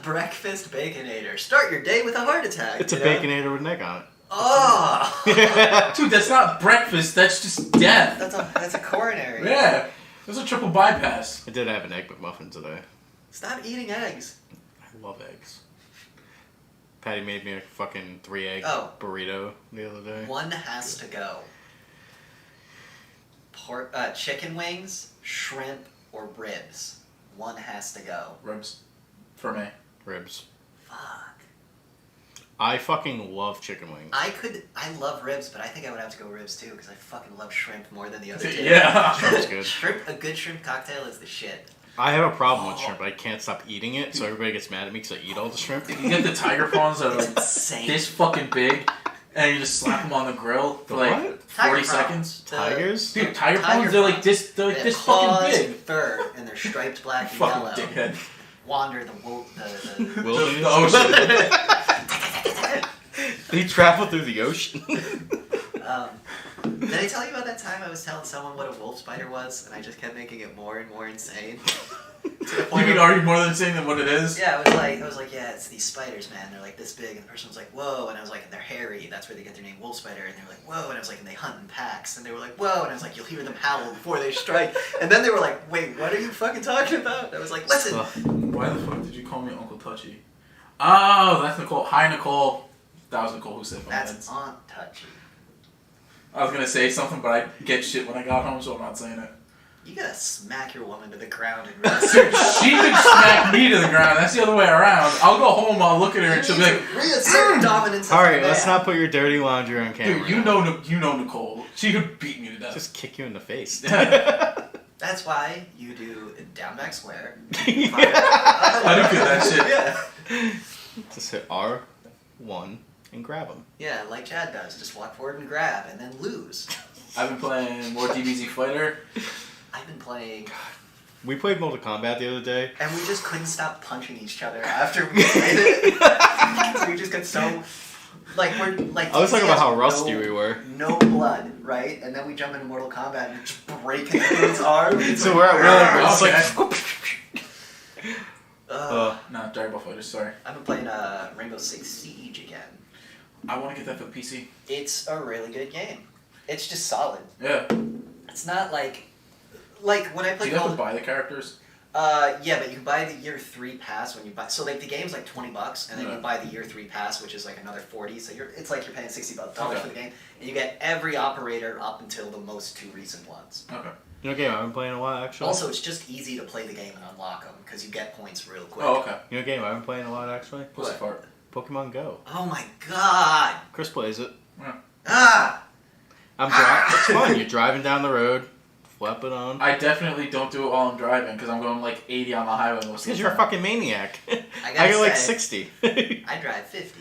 Breakfast Baconator. Start your day with a heart attack. It's a Baconator with an egg on it. Oh! Dude, that's not breakfast. That's just death. That's a coronary. Yeah. That's a triple bypass. I did have an egg McMuffin today. Stop eating eggs. I love eggs. Patty made me a fucking 3-egg burrito the other day. One has to go. Chicken wings, shrimp, or ribs. One has to go. Ribs. For me. Ribs. Fuck. I fucking love chicken wings. I love ribs, but I think I would have to go ribs too, because I fucking love shrimp more than the other two. Yeah. Shrimp's good. A good shrimp cocktail is the shit. I have a problem with shrimp. I can't stop eating it, so everybody gets mad at me because I eat all the shrimp. You get the tiger prawns that are like Insane. this fucking big, and you just slap them on the grill for like What? 40 seconds. Tigers? Dude, tiger prawns, they're like this They have fucking claws big. and fur, and they're striped black and Fucking yellow. dickhead. Wander the Wilderness? The ocean. They travel through the ocean. Did I tell you about that time I was telling someone what a wolf spider was, and I just kept making it more and more insane? To the You point mean where- argue more than saying than what it is? Yeah, I was like, yeah, it's these spiders, man. They're like this big, and the person was like, whoa, and I was like, and they're hairy. That's where they get their name, wolf spider. And they were like, whoa, and I was like, and they hunt in packs. And they were like, whoa, and I was like, you'll hear them howl before they strike. And then they were like, wait, what are you fucking talking about? And I was like, listen. Why the fuck did you call me Uncle Touchy? Oh, that's Nicole. Hi, Nicole. That was Nicole who said That's Boneheads. Aunt Touchy. I was gonna say something, but I get shit when I got home, so I'm not saying it. You gotta smack your woman to the ground and Dude, she could smack me to the ground. That's the other way around. I'll go home, I'll look at her, and she'll be like, reassert dominance. Alright, let's not put your dirty laundry on camera. dude, you know Nicole. She could beat me to death. Just kick you in the face. That's why you do down back square. I do get that shit. Yeah. Just hit R1 and grab them. Yeah, like Chad does. Just walk forward and grab, and then lose. I've been playing more DBZ Fighter. I've been playing, We played Mortal Kombat the other day. and we just couldn't stop punching each other after we played it. We just got so, we're like. I was talking about how no- rusty we were. No blood, right? And then we jump into Mortal Kombat and you're just breaking dude's arm. It's So like, we're Okay. No, Dragon Ball Fighter, sorry. I've been playing Rainbow Six Siege again. I want to get that for the PC. It's a really good game. It's just solid. Yeah. It's not like when I Do play you have Call to buy the characters? yeah, but you buy the year 3 pass when you buy. So like the game's like $20, and then Yeah. you buy the year 3 pass, which is like another $40. So it's like you're paying $60 Okay. for the game, and you get every operator up until the most 2 recent ones. Okay. You know, game I've been playing a lot actually. Also, it's just easy to play the game and unlock them because you get points real quick. Oh, okay. You know, game I've been playing a lot actually. Pussy What? fart. Pokemon Go. Oh my god! Chris plays it. Ah! It's fun. You're driving down the road, flip it on. I definitely don't do it while I'm driving because I'm going like 80 on the highway most of Because the you're a time. fucking maniac. I I go like say, 60. I drive 50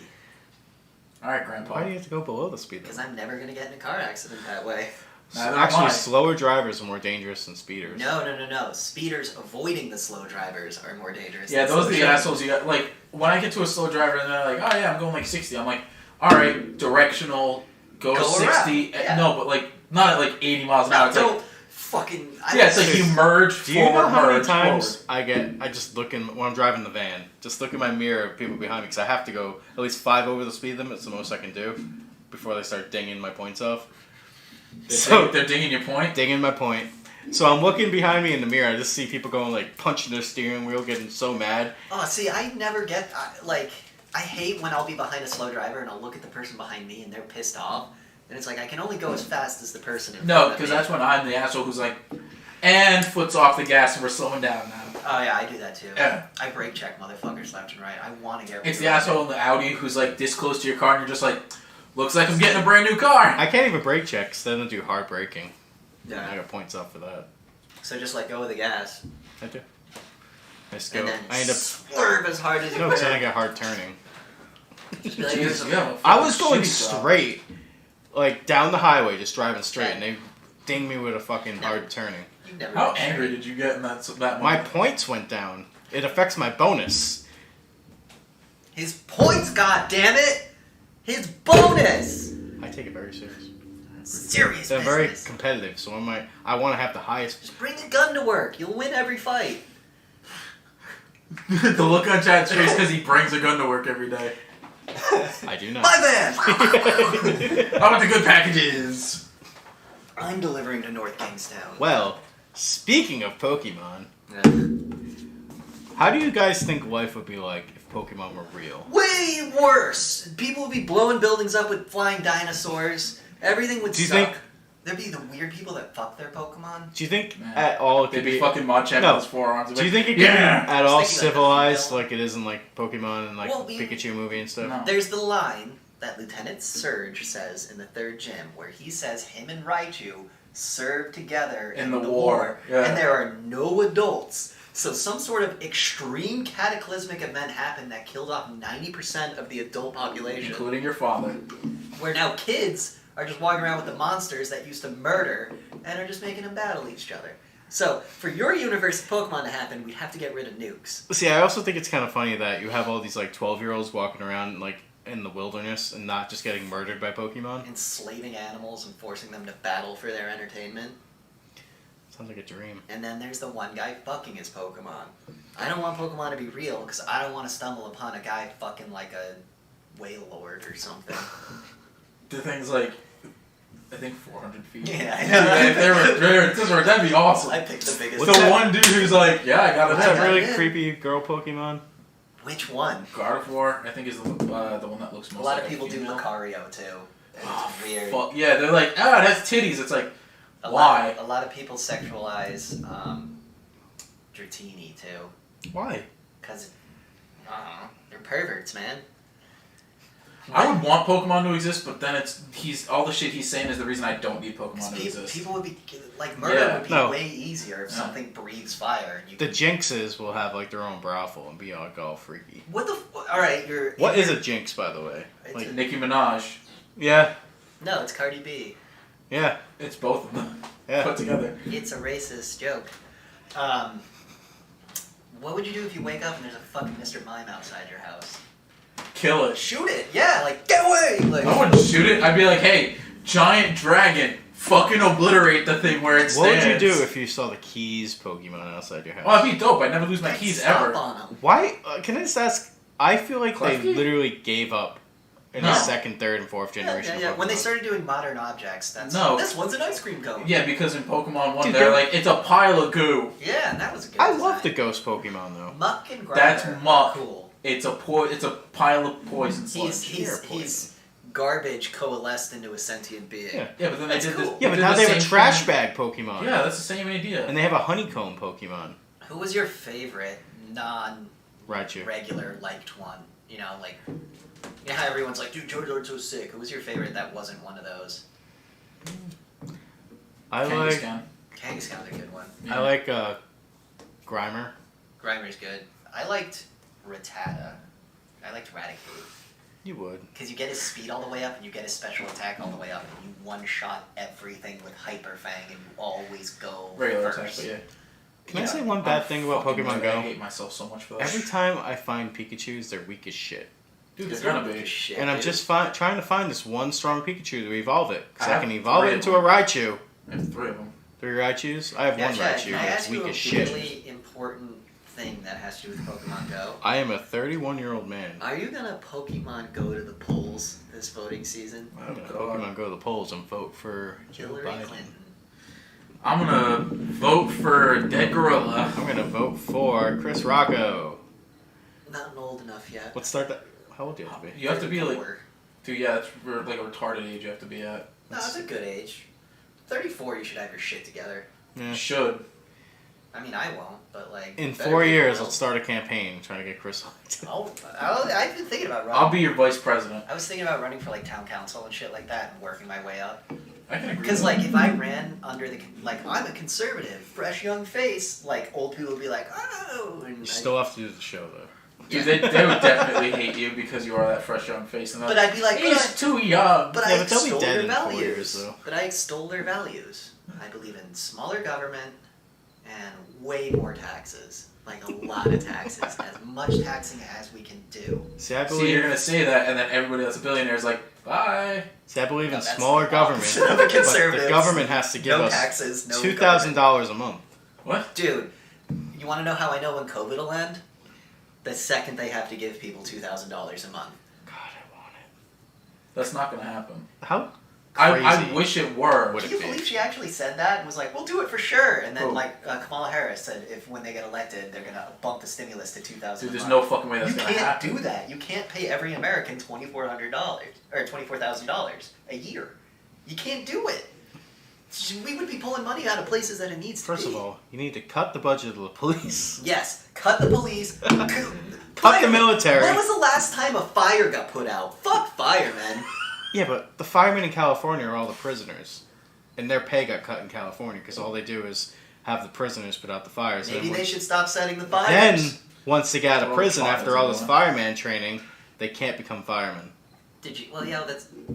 Alright, Grandpa. Why do you have to go below the speed limit? because I'm never gonna get in a car accident that way. Neither Actually, am I. slower drivers are more dangerous than speeders. No. Speeders avoiding the slow drivers are more dangerous. Yeah, than those are slow the drivers. assholes you got. Like, when I get to a slow driver and they're like, oh yeah, I'm going like 60. I'm like, alright, directional, go Go 60. around, yeah. No, but like, not at like 80 miles an hour. It's Don't like, fucking. yeah, it's like you merge, Do you know forward, how many merge, times forward. I just look in when I'm driving the van, just look in my mirror at people behind me because I have to go at least 5 over the speed limit. It's the most I can do. before they start dinging my points off. They're dinging your point? Dinging my point. So I'm looking behind me in the mirror. I just see people going, like, punching their steering wheel, getting so mad. Oh, see, I never get, like, I hate when I'll be behind a slow driver and I'll look at the person behind me and they're pissed off. And it's like, I can only go as fast as the person in front of me. No, because that's when I'm the asshole who's like, and foot's off the gas and we're slowing down now. Oh, yeah, I do that too. Yeah. I brake check motherfuckers left and right. I want to get It's the asshole in the Audi who's like this close to your car and you're just like, looks like I'm getting a brand new car. I can't even brake check because they don't do hard braking. Yeah. I got points off for that. So just let go of the gas. I do. I just go. And then I end up. swerve as hard as you No, can. because then I get hard turning. Just be like, Jesus, yeah. I was going Shitty job. straight, like down the highway, just driving straight, and they dinged me with a fucking hard turning. You've never How been angry straight. did you get in that moment? My points went down. It affects my bonus. His points, goddammit! His bonus! I take it very serious. Serious They're business. very competitive, so I want to have the highest. Just bring a gun to work. You'll win every fight. The look on Chad's face because he brings a gun to work every day. I do not. My man! I want the good packages. I'm delivering to North Kingstown. Well, speaking of Pokemon, Yeah. how do you guys think life would be like if Pokemon were real? Way worse! People would be blowing buildings up with flying dinosaurs. Everything would Do you suck. think- There'd be the weird people that fuck their Pokemon. Do you think Man. at all it They'd could be be fucking Machamp No. with his forearms. Do you think it could Yeah. be at all I was thinking like civilized the like it is in like Pokemon and like Well, Pikachu movie and stuff? No. There's the line that Lieutenant Surge says in the third gym where he says him and Raichu served together in In the the war, war, yeah. and there are no adults. So some sort of extreme cataclysmic event happened that killed off 90% of the adult population. Including your father. Where now kids are just walking around with the monsters that used to murder and are just making them battle each other. So, for your universe of Pokemon to happen, we'd have to get rid of nukes. See, I also think it's kind of funny that you have all these like 12-year-olds walking around like in the wilderness and not just getting murdered by Pokemon. Enslaving animals and forcing them to battle for their entertainment. Sounds like a dream. And then there's the one guy fucking his Pokemon. I don't want Pokemon to be real because I don't want to stumble upon a guy fucking like a whale lord or something. The thing's like, I think 400 feet. Yeah, I know. That'd be awesome. I picked the biggest With the one dude who's like, yeah, I got What's it. that really yeah. creepy girl Pokemon? Which one? Gardevoir, I think, is the one that looks most A lot like of people a do female. Lucario too. And Oh, it's weird. fuck. Yeah, they're like, it has titties. It's like, A why? lot, a lot of people sexualize Dratini too, Why? because they're perverts, man. I would want Pokemon to exist, but then he's all the shit he's saying is the reason I don't need Pokemon to exist. People would be like murder Yeah. would be No. way easier if Yeah. something breathes fire. And you The could- Jinxes will have like their own brothel and be like all freaky. what the? All right, you're. What is a Jinx, by the way? It's Like, a- Nicki Minaj, yeah, No, it's Cardi B. yeah, it's both of them yeah. put together. It's a racist joke. What would you do if you wake up and there's a fucking Mr. Mime outside your house? Kill it. Shoot it! Yeah, like get away! Like I wouldn't shoot it. I'd be like, hey, giant dragon, fucking obliterate the thing where it stands. What would you do if you saw the Keys Pokemon outside your house? Oh, that'd be dope. I'd never lose my keys stomp ever. on 'em. Why? Can I just ask? I feel like they Klefki? literally gave up in No. the second, third, and fourth generation. Yeah, yeah. Of When they Pokemon. started doing modern objects, that's No. this one's an ice cream cone. Yeah, because in Pokemon 1, Dude, they're they're- like, it's a pile of goo. Yeah, and that was a good I design. love the Ghost Pokemon though. Muck and Grimer. That's are Muck. Cool. It's a pile of poison sludge. He's garbage coalesced into a sentient being. Yeah. Yeah, but then That's they did cool. this. Yeah, but did now the they have a same trash thing. bag Pokemon. Yeah, that's the same idea. And they have a honeycomb Pokemon. Who was your favorite non-regular Raichu. liked one? You know, like, you know how everyone's like, dude, Charizard's so sick. Who was your favorite that wasn't one of those? I like Kangaskhan. Kangaskhan's a good one. I like Grimer. Grimer's good. I liked Rattata. I liked Raticate. You would. Because you get his speed all the way up and you get his special attack all the way up and you one-shot everything with Hyper Fang and you always go Regular first. attack, but yeah. Can I Yeah. say one bad thing about Fucking Pokemon I Go? hate myself so much for that. Every time I find Pikachus, they're weak as shit. Dude, Because they're gonna weak be. as shit, And I'm dude. just trying to find this one strong Pikachu to evolve it. Because I I can have evolve it three into of a Raichu. I have 3 of them. 3 Raichus? I have Yeah, one Chad, Raichu can I that's ask weak you a as shit. really important thing that has to do with Pokemon Go. I am a 31-year-old man. Are you gonna Pokemon Go to the polls this voting season? I'm gonna Pokemon Go to the polls and vote for Joe Hillary Biden. Clinton. I'm gonna vote for Dead Gorilla. I'm gonna vote for Chris Rocco. Not old enough yet. Let's start that. How old do you have to be? You have to be like, 34. dude, yeah, that's for like a retarded age you have to be at. No, that's a good age. 34, you should have your shit together. Yeah. You should. I mean, I won't, but like... In better 4 people years, will. let's start a campaign trying to get Chris elected. I've been thinking about running. I'll be your vice president. I was thinking about running for like town council and shit like that and working my way up. I can agree. Because like if I ran under the like I'm a conservative, fresh young face, like old people would be like, oh. And You still have to do the show though. Dude, they would definitely hate you because you are that fresh young face. And But I'd be like, he's too young. But Yeah, I but they'll be extol dead their in 4 values. years, though. But I extol their values. I believe in smaller government and way more taxes. Like a lot of taxes, as much taxing as we can do. See, I See, you're believe. gonna say that, and then everybody that's a billionaire is like, bye. See, I believe No, in that's smaller the government, opposite of the but the conservatives. government has to give No us taxes, no $2,000 a month. What? Dude, you want to know how I know when COVID will end? The second they have to give people $2,000 a month. God, I want it. That's not gonna happen. How I crazy wish it were. would Can it you be? believe she actually said that and was like, "We'll do it for sure"? And then Oh. Kamala Harris said, if when they get elected, they're gonna bump the stimulus to $2,000. Dude, a there's month. no fucking way that's You gonna can't happen. do that. You can't pay every American $2,400 or $24,000 a year. You can't do it. We would be pulling money out of places that it needs to First be. of all, you need to cut the budget of the police. Yes, cut the police. Cut the military. When was the last time a fire got put out? Fuck firemen. Yeah, but the firemen in California are all the prisoners. And their pay got cut in California because all they do is have the prisoners put out the fires. Maybe And they should stop setting the fires. then, once they get out of Well, prison fires after all this are fireman training, they can't become firemen. Did you? Well, yeah.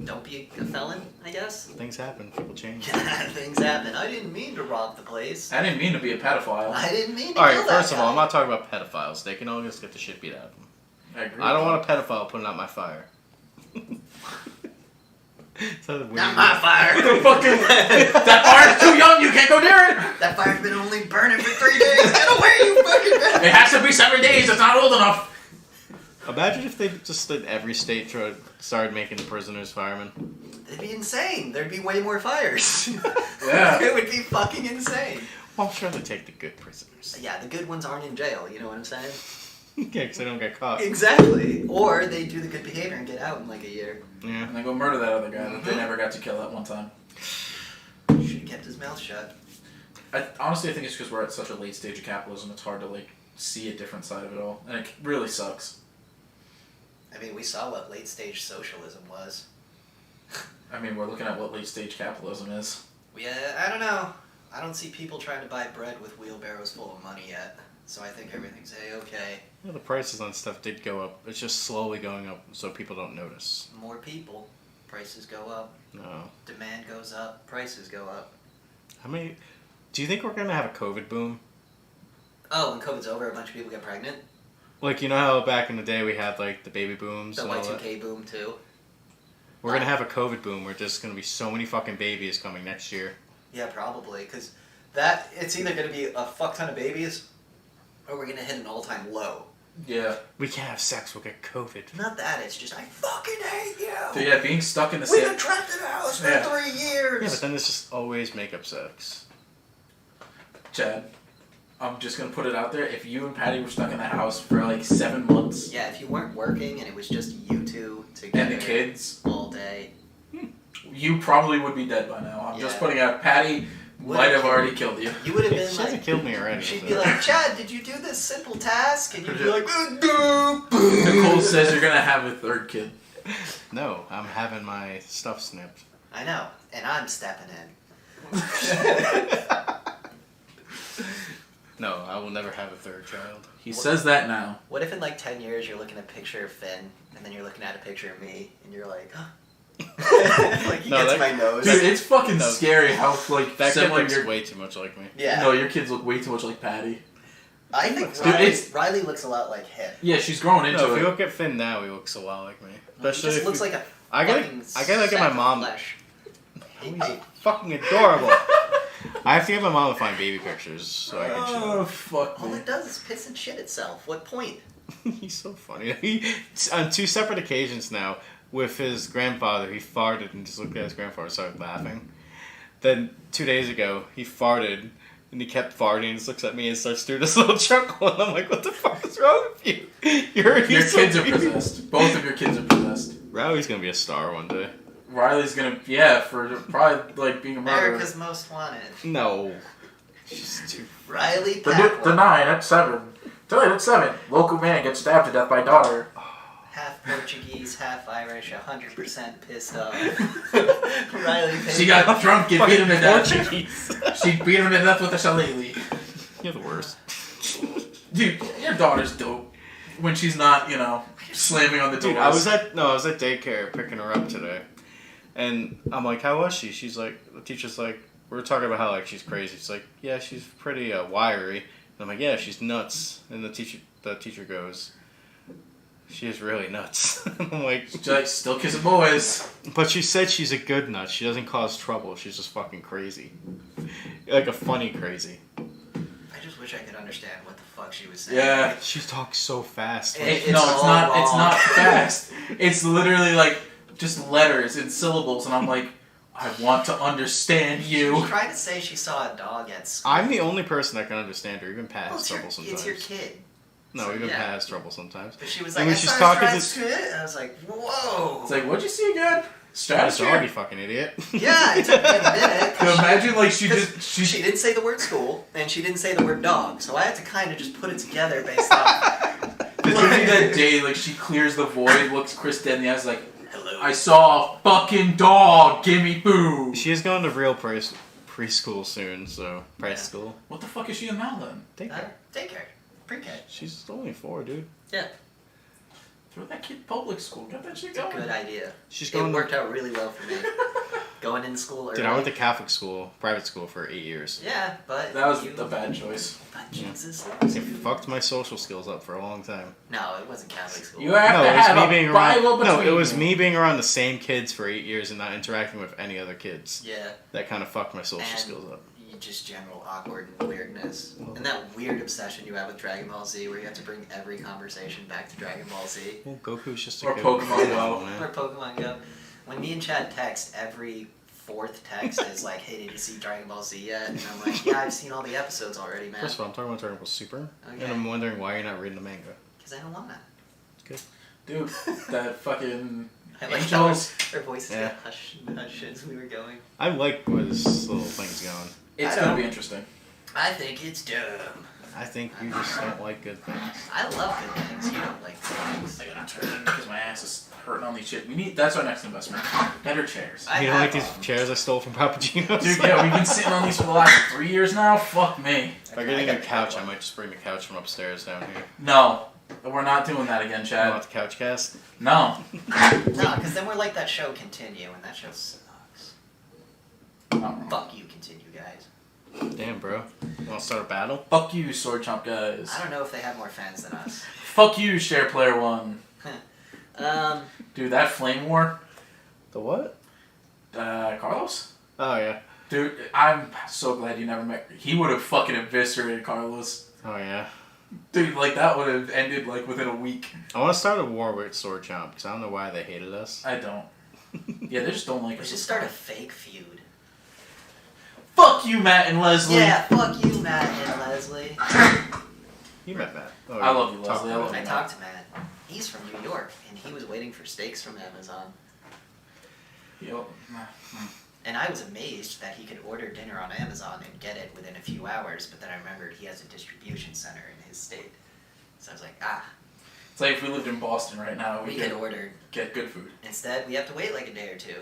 Don't be a felon, I guess. Things happen. People change. Things happen. I didn't mean to rob the place. I didn't mean to be a pedophile. I didn't mean to Alright, kill that first of all, guy. I'm not talking about pedophiles. They can always get the shit beat out of them. I agree. I don't want a pedophile putting out my fire. Sounded weird. Not my fire. Fucking that fire's too young. You can't go near it. That fire's been only burning for 3 days. Get away, you fucking bastard. It has to be 7 days. It's not old enough. Imagine if they just in every state started making the prisoners firemen. It'd be insane. There'd be way more fires. Yeah. It would be fucking insane. Well, I'm sure they take the good prisoners. Yeah, the good ones aren't in jail. You know what I'm saying? Yeah, because they don't get caught. Exactly. Or they do the good behavior and get out in like a year. Yeah. And they go murder that other guy that they never got to kill that one time. Should have kept his mouth shut. Honestly, I think it's because we're at such a late stage of capitalism. It's hard to like see a different side of it all, and it really sucks. I mean, we saw what late stage socialism was. I mean, we're looking at what late stage capitalism is. Yeah, I don't know. I don't see people trying to buy bread with wheelbarrows full of money yet. So I think everything's A-okay. Yeah, the prices on stuff did go up. It's just slowly going up so people don't notice. More people, prices go up. No. Demand goes up, prices go up. How many... Do you think we're going to have a COVID boom? Oh, when COVID's over, a bunch of people get pregnant? Like, you know how back in the day we had, like, the baby booms The and all that? Y2K boom, too. We're going to have a COVID boom where there's going to be so many fucking babies coming next year. Yeah, probably, because it's either going to be a fuck ton of babies, or we're going to hit an all-time low. Yeah. We can't have sex, we'll get COVID. Not that, it's just, I fucking hate you! So yeah, being stuck in the We've same. been trapped in a house for Yeah. 3 years! Yeah, but then there's just always makeup sex. Chad, I'm just gonna put it out there. If you and Patty were stuck in the house for like 7 months, Yeah, if you weren't working and it was just you two together and the kids, all day, you probably would be dead by now. I'm just Yeah. putting out. Patty Would might have have already killed you. you would have She been hasn't like, killed me already. she'd so- be like, Chad, did you do this simple task? And you'd be like, "Duh, duh." Nicole says you're gonna have a third kid. No, I'm having my stuff snipped. I know, and I'm stepping in. No, I will never have a third child. He says that now. What if in like 10 years you're looking at a picture of Finn, and then you're looking at a picture of me, and you're like, like he No, gets that- my nose. Dude, it's fucking No. scary how like That kid similar looks your. way too much like me. Yeah. No, your kids look way too much like Patty. I think Dude, Riley, it's- Riley looks a lot like him. Yeah, she's growing into No, if it. you look at Finn now, he looks a lot like me. He Especially just if looks you- like a I gotta fucking get my sack of mom. flesh. He's fucking adorable. I have to get my mom to find baby pictures so I can show. Oh, fuck All me. it does is piss and shit itself. What point? He's so funny. On 2 separate occasions now, with his grandfather, he farted and just looked at his grandfather and started laughing. Then 2 days ago, he farted and he kept farting and just looks at me and starts doing this little chuckle. And I'm like, what the fuck is wrong with you? Your kids are possessed. Both of your kids are possessed. Riley's gonna be a star one day. Riley's gonna, for probably like being a murderer. America's Most Wanted. No. She's too... Riley The Packwood. 9 at 7. Tonight at 7. Local man gets stabbed to death by daughter. Half Portuguese, half Irish, 100% pissed off. Riley Packwood. She got drunk and beat him to death. Portuguese. She beat him to death with a shillelagh. You're the worst. Dude, your daughter's dope. When she's not, slamming on the doors. Dude, I was at daycare picking her up today. And I'm like, how was she? She's like, the teacher's like, we were talking about how like she's crazy. She's like, yeah, she's pretty wiry. And I'm like, yeah, she's nuts. And the teacher goes, she is really nuts. I'm like, She's like, still kissing boys. but she said she's a good nut. She doesn't cause trouble. She's just fucking crazy. Like a funny crazy. I just wish I could understand what the fuck she was saying. Yeah. She talks so fast. It's It's all not wrong. fast. It's literally like just letters and syllables, and I'm like, I want to understand you. She tried to say she saw a dog at school. I'm the only person that can understand her, even past Well, trouble sometimes. it's your kid. No, So, even yeah. past trouble sometimes. But she was And like, when I she's saw talking a to- striped and I was like, whoa. It's like, what'd you see again? That's all, you Stratosphere? fucking idiot. Yeah, it took me a minute. So imagine like she 'Cause just she didn't say the word school, and she didn't say the word dog, so I had to kind of just put it together based on... There's gonna be that day, like, she clears the void, looks Chris dead in the eyes, like, Hello. I saw a fucking dog, gimme food. She is going to real preschool soon, so preschool. What the fuck is she in now then? Daycare. Daycare. Pre-K. She's only 4, dude. Yeah, Throw that kid public school, get that shit it's a going. good idea. She's It going. worked out really well for me. Going into school early. Dude, I went to Catholic school, private school for 8 years. Yeah, but That was you... a bad choice. But Jesus. It fucked my social skills up for a long time. No, it wasn't Catholic school. You have No, to it was have me a being Bible around. No, it between was you. me being around the same kids for 8 years and not interacting with any other kids. Yeah. That kind of fucked my social And skills up. just general awkward weirdness. And that weird obsession you have with Dragon Ball Z where you have to bring every conversation back to Dragon Ball Z. Well, Goku's just a Or good Pokemon Go, Go. man. Or Pokemon Go. When me and Chad text, every fourth text is like, hey, did you see Dragon Ball Z yet? And I'm like, yeah, I've seen all the episodes already, man. First of all, I'm talking about Dragon Ball Super, Okay. and I'm wondering why you're not reading the manga. Because I don't want to. It's good. Dude, that fucking I like how Angels. our voices Yeah. got hush as we were going. I like where this little thing's going. It's I gonna don't- be interesting. I think it's dumb. I think you just don't like good things. I love good things. You don't like things. I gotta turn because my ass is hurting on these shit. That's our next investment. Better chairs. I You don't have like these one. chairs I stole from Papagenos? Dude, yeah, we've been sitting on these for the last 3 years now. Fuck me. If I get a new couch, I might just bring the couch from upstairs down here. No, we're not doing that again, You Chad. want the couch cast? No. No, because then we're like that show Continue, and that show sucks. Not wrong. Fuck you, Continue, guys. Damn, bro. You want to start a battle? Fuck you, Sword Chomp guys. I don't know if they have more fans than us. Fuck you, Share Player One. Um, Dude, that flame war. The what? Carlos? Oh, yeah. Dude, I'm so glad you never met. He would have fucking eviscerated Carlos. Oh, yeah. Dude, like that would have ended like within a week. I want to start a war with Sword Chomp, because I don't know why they hated us. I don't. Yeah, they just don't like we us. should start a fake feud. Fuck you, Matt and Leslie. Yeah, fuck you, Matt and Leslie. You met Matt. Oh, I love you, talked Leslie. I about love it. I talked to Matt. He's from New York, and he was waiting for steaks from Amazon. Yo. And I was amazed that he could order dinner on Amazon and get it within a few hours, but then I remembered he has a distribution center in his state. So I was like, It's like if we lived in Boston right now, we we could could order. get good food. Instead, we have to wait like a day or two.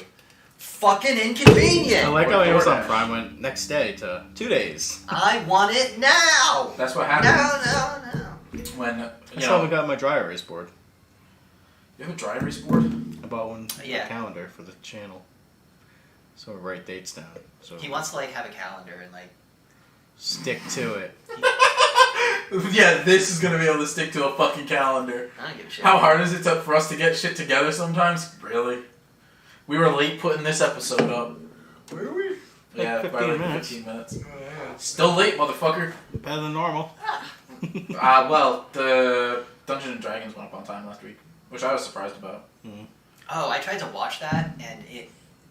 Fucking inconvenient! I like how Or Amazon DoorDash. Prime went next day to 2 days. I want it now! That's what No, happens no, no. when That's how we got my dry erase board. You have a dry erase board? I bought one Yeah. a calendar for the channel. So we write dates down. So He wants to like have a calendar and like. stick to it. Yeah, this is gonna be able to stick to a fucking calendar. I don't give a shit. How hard is it for us to get shit together sometimes? Really? We were late putting this episode up. Were we? Yeah, 15 by like minutes. 15 minutes. Still late, motherfucker. Better than normal. Well, the Dungeons and Dragons went up on time last week, which I was surprised about. Mm-hmm. Oh, I tried to watch that, and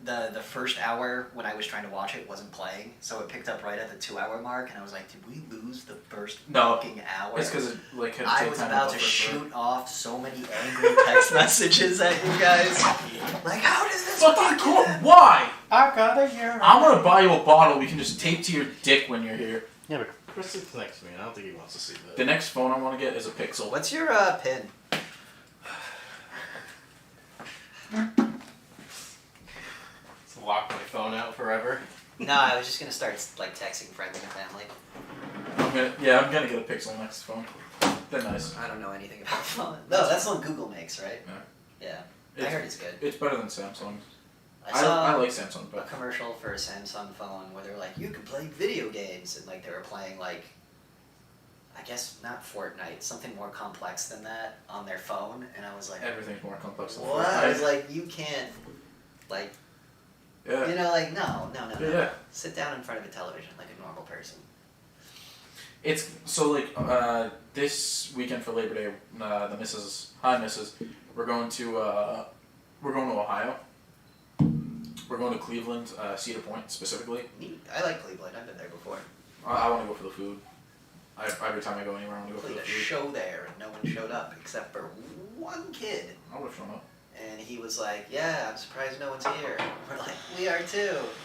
the first hour when I was trying to watch it wasn't playing, so it picked up right at the 2-hour mark, and I was like, did we lose the first fucking hour? It's because it like had I was about to shoot off so many angry text messages at you guys. Like, how does this fucking cool? Why? I gotta hear. I'm gonna buy you a bottle we can just tape to your dick when you're here. Yeah, but Chris sits next to me. I don't think he wants to see that. The next phone I want to get is a Pixel. What's your pin? Lock my phone out forever. No, I was just gonna start like texting friends and family. I'm gonna get a Pixel next phone. They're nice. I don't know anything about phone. No, that's what Google makes, right? Yeah. I heard it's good. It's better than Samsung. I like Samsung, a but commercial for a Samsung phone where they were like, you can play video games, and like they were playing like, I guess not Fortnite, something more complex than that on their phone, and I was like, everything's more complex than what? Fortnite. I was like, you can't, like, yeah. you know, like no. Yeah. Sit down in front of a television like a normal person. It's so like this weekend for Labor Day, the missus, we're going to Ohio. We're going to Cleveland, Cedar Point specifically. Neat. I like Cleveland. I've been there before. I want to go for the food. Every time I go anywhere, I want to go for Played the a food. show there, and no one showed up except for one kid. I would have shown up. And he was like, yeah, I'm surprised no one's here. We're like, we are too.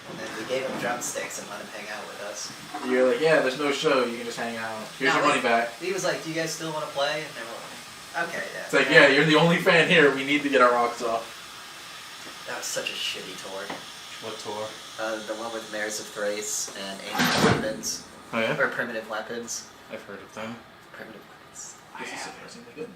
And then we gave him drumsticks and let him hang out with us. You're like, yeah, there's no show, you can just hang out. Here's your money back. He was like, do you guys still want to play? And they were like, okay, yeah. It's like, yeah, you're the only fan here, we need to get our rocks off. That was such a shitty tour. What tour? The one with Mares of Thrace and Ancient Weapons. Oh yeah? Or Primitive Weapons. I've heard of them. Primitive Weapons. This is surprisingly good.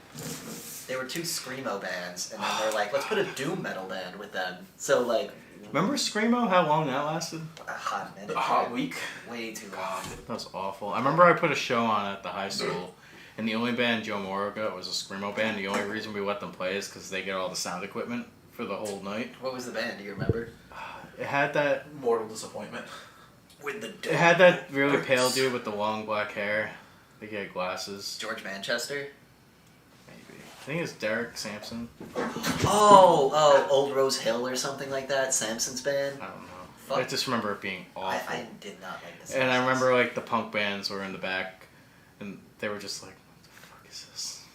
They were two Screamo bands, and then they're like, let's put a doom metal band with them. So, like... Remember Screamo? How long that lasted? A hot minute. A hot week. Way too long. That was awful. I remember I put a show on at the high school, and the only band Joe Morrow got was a Screamo band. The only reason we let them play is because they get all the sound equipment for the whole night. What was the band? Do you remember? It had that... Mortal disappointment. With the It had that really pale dude with the long black hair. I think he had glasses. George Manchester? Maybe. I think it's Derek Sampson. Oh, Old Rose Hill or something like that. Samson's band. I don't know. Fuck. I just remember it being awful. I did not like this. And I remember like the punk bands were in the back, and they were just like, "What the fuck is this?"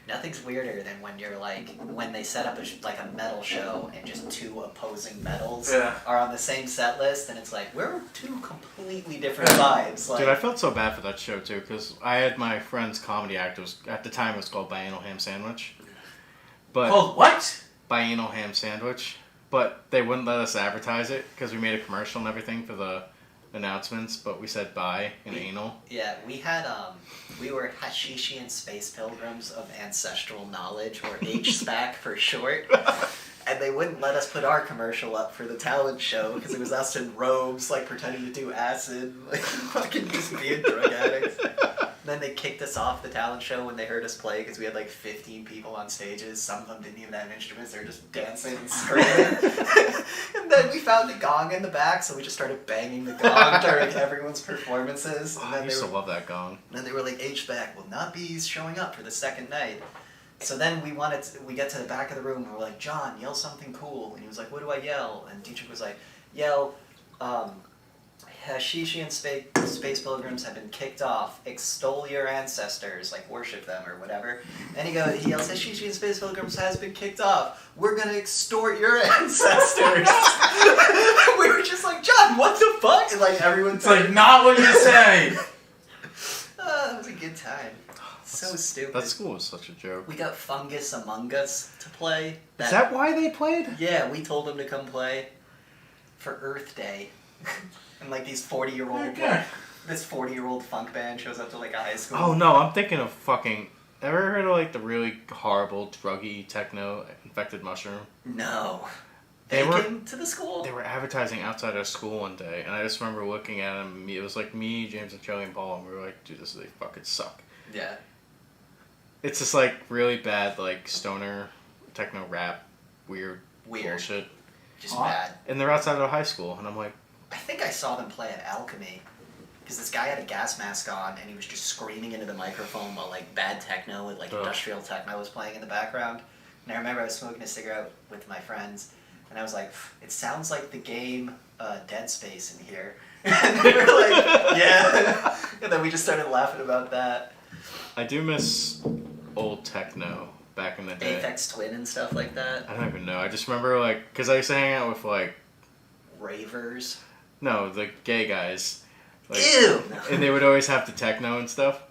Nothing's weirder than when you're like when they set up a metal show and just two opposing metals are on the same set list, and it's like we're two completely different vibes. Like, Dude, I felt so bad for that show too, because I had my friend's comedy act. It was, at the time, it was called Biannual Ham Sandwich. But Called what? Biannual Ham Sandwich. But they wouldn't let us advertise it because we made a commercial and everything for the announcements, but we said bi and anal. Yeah, we were Hashishian Space Pilgrims of Ancestral Knowledge, or HSPAC for short. And they wouldn't let us put our commercial up for the talent show because it was us in robes, like pretending to do acid, like fucking just being drug addicts. Then they kicked us off the talent show when they heard us play because we had like 15 people on stages. Some of them didn't even have instruments; they were just dancing and screaming. And then we found the gong in the back, so we just started banging the gong during everyone's performances. And then I used to love that gong. And then they were like, HVAC will not be showing up for the second night. So then we get to the back of the room and we're like, John, yell something cool. And he was like, what do I yell? And Dietrich was like, yell, Hashishian space pilgrims have been kicked off. Extol your ancestors, like worship them or whatever. And he yells, Hashishian space pilgrims has been kicked off. We're gonna extort your ancestors. We were just like, John, what the fuck? And like everyone's like, not what you say. That was a good time. So stupid. That school was such a joke. We got Fungus Among Us to play. Is that why they played? Yeah, we told them to come play for Earth Day. And like these 40-year-old this 40-year-old funk band shows up to like a high school. Oh no, I'm thinking of fucking... Ever heard of like the really horrible druggy techno Infected Mushroom? No. They came to the school? They were advertising outside our school one day, and I just remember looking at them. It was like me, James, and Joey and Paul, and we were like, dude, they fucking suck. Yeah. It's just like really bad, like stoner, techno rap, weird bullshit. Just bad. And they're outside of high school, and I'm like, I think I saw them play at Alchemy. Because this guy had a gas mask on, and he was just screaming into the microphone while, like, bad techno, with, like, industrial techno was playing in the background. And I remember I was smoking a cigarette with my friends, and I was like, it sounds like the game Dead Space in here. And they were like, yeah. And then we just started laughing about that. I do miss old techno back in the day. Aphex Twin and stuff like that. I don't even know. I just remember, like, because I used to hang out with, like... Ravers. No, the gay guys. Like, Ew! And they would always have the techno and stuff.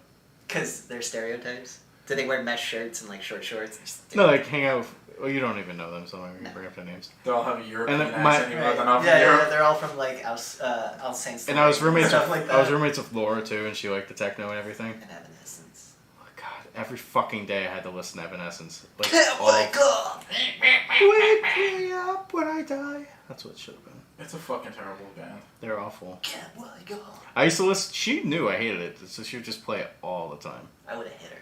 Because they're stereotypes? Do they wear mesh shirts and, like, short shorts? No, like, hang out with... Well, you don't even know them, so I'm not going to bring up their names. They all have a European And accent. Even though they're not from Yeah, Europe. they're all from, like, Alsace. And I was roommates stuff with, like that. I was roommates with Laura, too, and she liked the techno and everything. And Evanescence. Oh, God. Every fucking day I had to listen to Evanescence. Like, Can't wake up! Wake me up when I die. That's what it should have been. It's a fucking terrible band. They're awful. Can't wake up. I used to listen... She knew I hated it, so she would just play it all the time. I would have hit her.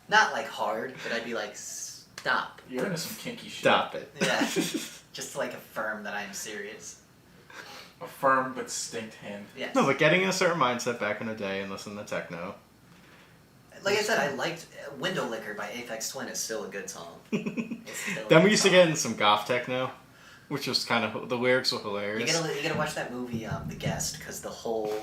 Not, like, hard, but I'd be like, stop. You're into some kinky shit. Stop it. Yeah. Just to, like, affirm that I'm serious. A firm but distinct hint. Yes. No, but getting in a certain mindset back in the day and listening to techno. Like I said, I liked Window Licker by Aphex Twin is still a good song. It's still a Then good we used to song. get into some goth techno, which was kind of... The lyrics were You hilarious. gotta watch that movie, The Guest, because the whole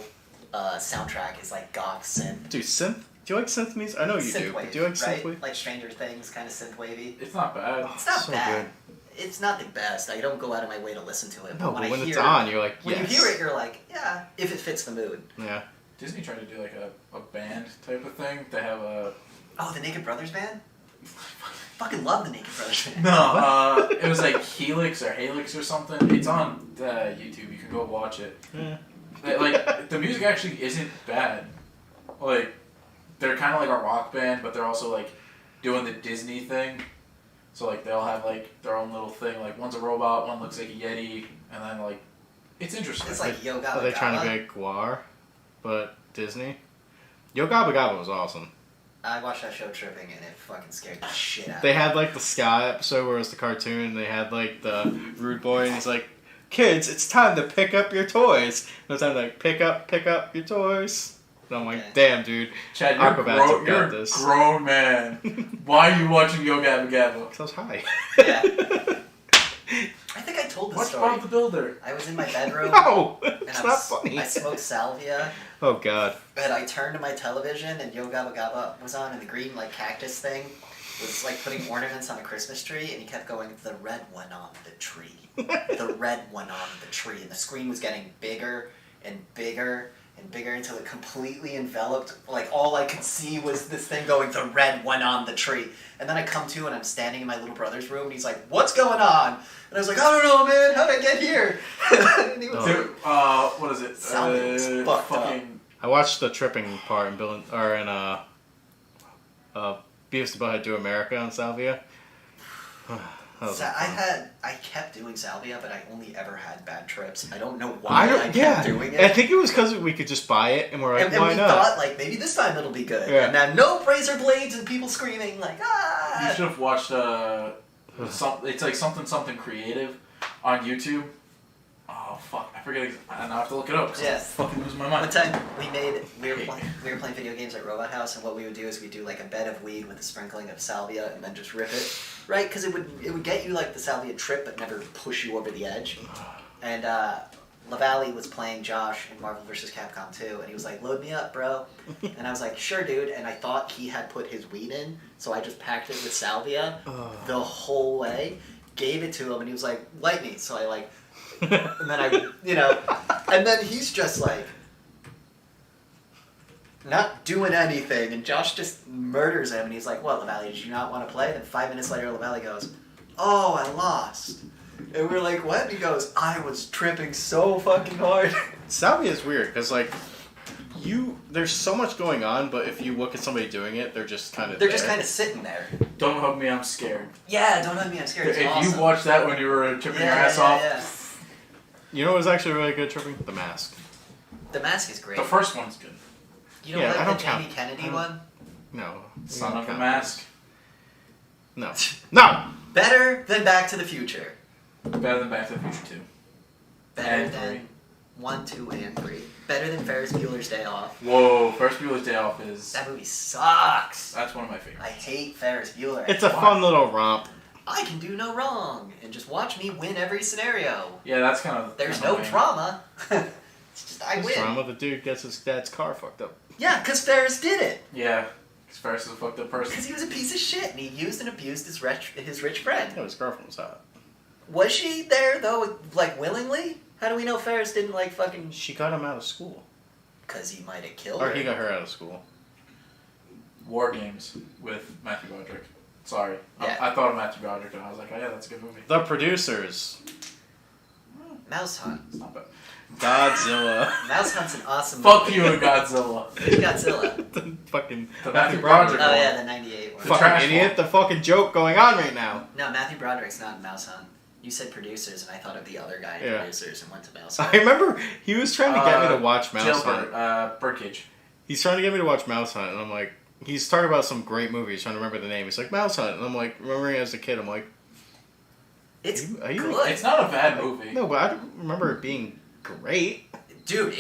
soundtrack is like goth synth. Dude, synth... Do you like synth music? I know you do. Synthwave, But do you like right? synthwave? Like Stranger Things, kind of synthwavy. It's not bad. It's not so bad. good. It's not the best. I don't go out of my way to listen to it. No, when but when I it's hear, on, you're like, when yes. you hear it, you're like, yeah, if it fits the mood. Yeah. Disney tried to do like a band type of thing. They have a... Oh, the Naked Brothers band? Fucking love the Naked Brothers band. No, it was like Helix or Halix or something. It's on YouTube. You can go watch it. Yeah. Like, the music actually isn't bad. Like, they're kind of like a rock band, but they're also like doing the Disney thing. So like they'll have like their own little thing. Like one's a robot, one looks like a Yeti, and then like it's interesting. It's like Yo Gabba Are they trying to Gabba. be like Guar, but Disney? Yo Gabba Gabba was awesome. I watched that show tripping and it fucking scared the shit out They of me. had like the Sky episode where it was the cartoon. They had like the rude boy, and he's like, "Kids, it's time to pick up your toys." And it's time to like pick up your toys. And I'm like, Okay. damn, dude. Chad, Acrobats have you're got a this. grown man. Why are you watching Yo Gabba Gabba? Cause I was high. Yeah. I think I told this Watch story. Bob the Builder. I was in my bedroom. No, and it's I not was, funny. I smoked salvia, Oh God. and I turned to my television, and Yo Gabba Gabba was on, and the green like cactus thing was like putting ornaments on a Christmas tree, and he kept going, "The red one on the tree, the red one on the tree," and the screen was getting bigger and bigger and bigger until it completely enveloped. Like all I could see was this thing going, "The red one on the tree," and then I come to, and I'm standing in my little brother's room, and he's like, "What's going on?" And I was like, "I don't know, man. How'd I get here?" And he was like, Dude, what is it? Salvia was fucked up. fucking. I watched the tripping part in Beavis and Butthead Do America on Salvia. That was I kept doing salvia, but I only ever had bad trips. I don't know why I kept yeah. doing it. I think it was because we could just buy it, and we're like, and why we not? thought, like, maybe this time it'll be good. Yeah. And then no razor blades and people screaming, like, You ah! should have watched it's like something creative on YouTube. Oh fuck, I forget. I have to look it up because Yeah. I'm fucking losing my One mind. time we were playing video games at Robot House, and what we would do is we'd do like a bed of weed with a sprinkling of salvia, and then just rip it, right? Because it would get you like the salvia trip, but never push you over the edge. And LaValle was playing Josh in Marvel vs. Capcom 2, and he was like, "Load me up, bro." And I was like, "Sure, dude." And I thought he had put his weed in, so I just packed it with salvia the whole way, gave it to him, and he was like, "Light me." So I like. And then and then he's just like, not doing anything, and Josh just murders him, and he's like, "What, LaValle, did you not want to play?" And 5 minutes later, LaValle goes, "Oh, I lost." And we're like, "What?" And he goes, "I was tripping so fucking hard." Salvia is weird because like there's so much going on, but if you look at somebody doing it, they're just kind of They're just kind of sitting there. Don't hug me, I'm scared. Yeah, don't hug me, I'm scared. It's If awesome. you watched that when you were tripping your ass off, Yeah. You know what was actually really good tripping? The Mask. The Mask is great. the first one's good. You don't Yeah, I like don't the Jamie count. Kennedy one? No. Son we of don't a count. Mask. No. No. Better than Back to the Future. Better than Back to the Future 2. Better And than three. 1, 2, and 3. Better than Ferris Bueller's Day Off. Whoa, First Bueller's Day Off is... That movie sucks. That's one of my favorites. I hate Ferris Bueller. It's a fun little romp. I can do no wrong, and just watch me win every scenario. Yeah, that's kind of... There's kinda no lame. drama. It's just I It's win. drama. The dude gets his dad's car fucked up. Yeah, because Ferris did it. Yeah, because Ferris is a fucked up person. Because he was a piece of shit, and he used and abused his rich friend. No, his girlfriend was hot. Was she there, though, like, willingly? How do we know Ferris didn't, like, fucking... She got him out of school. Because he might have killed Or her. he got her out of school. War Games with Matthew Broderick. Sorry. Yeah. I thought of Matthew Broderick and I was like, oh yeah, that's a good movie. The producers. Mouse Hunt. It's not bad. Godzilla. Mouse Hunt's an awesome Fuck movie. you and Godzilla. Who's Godzilla? The fucking The Matthew Broderick Oh, one. yeah, the 98 one. The trash fucking idiot. one. The fucking joke going on right now. No, Matthew Broderick's not in Mouse Hunt. You said producers, and I thought of the other guy in Yeah. producers and went to Mouse Hunt. I remember he was trying to get me to watch Mouse Hunt. Jailbird, Birdcage. He's trying to get me to watch Mouse Hunt, and I'm like, he's talking about some great movie. He's trying to remember the name. He's like, Mouse Hunt. And I'm like, remembering as a kid, I'm like, It's Are you- good. It's not a bad movie. no, but I don't remember it being great. Dude,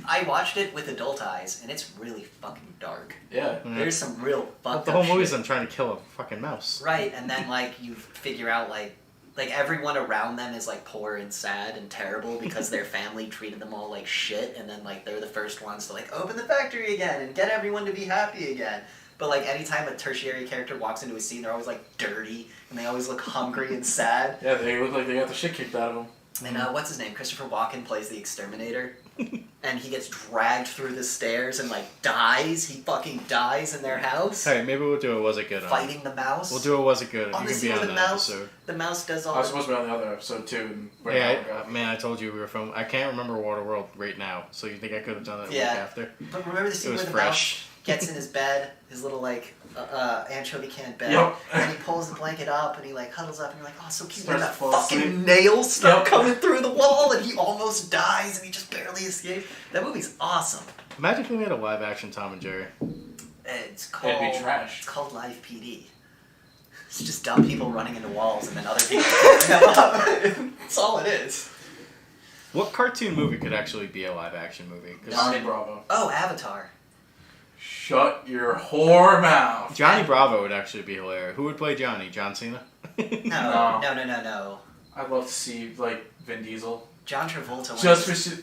I watched it with adult eyes, and it's really fucking dark. Yeah. There's some real But fucked the up whole shit. movie's them trying to kill a fucking mouse. Right, and then, like, you figure out, like everyone around them is, like, poor and sad and terrible because their family treated them all like shit, and then, like, they're the first ones to, like, open the factory again and get everyone to be happy again. But, like, anytime a tertiary character walks into a scene, they're always, like, dirty, and they always look hungry and sad. Yeah, they look like they got the shit kicked out of them. And, what's his name? Christopher Walken plays the exterminator. And he gets dragged through the stairs and, like, dies. He fucking dies in their house. Hey, maybe we'll do it. Was it good? Fighting the mouse. We'll do it. Was it good? On You the can be scene on with that the mouse. episode. The mouse does I all was the... supposed to be on the other episode too. And right Yeah, now man, I told you we were filming. I can't remember Waterworld right now, so you think I could have done it a Yeah. week after? But remember the It scene was where the fresh. mouse gets in his bed, his little, like, anchovy can bed, Yep. and he pulls the blanket up, and he, like, huddles up, and you're like, oh, so cute. And Starts that to fall fucking asleep. nails start Yep. coming through the wall, and he almost dies, and he just barely escapes. That movie's awesome. Imagine if we made a live action Tom and Jerry. It's called... It'd be trash. It's called Live PD. It's just dumb people running into walls, and then other people picking them up. That's all it is. What cartoon movie could actually be a live action movie? 'Cause Johnny Bravo. Oh, Avatar. Shut your whore mouth. Johnny Bravo would actually be hilarious. Who would play Johnny? John Cena? No. I'd love to see like Vin Diesel. John Travolta.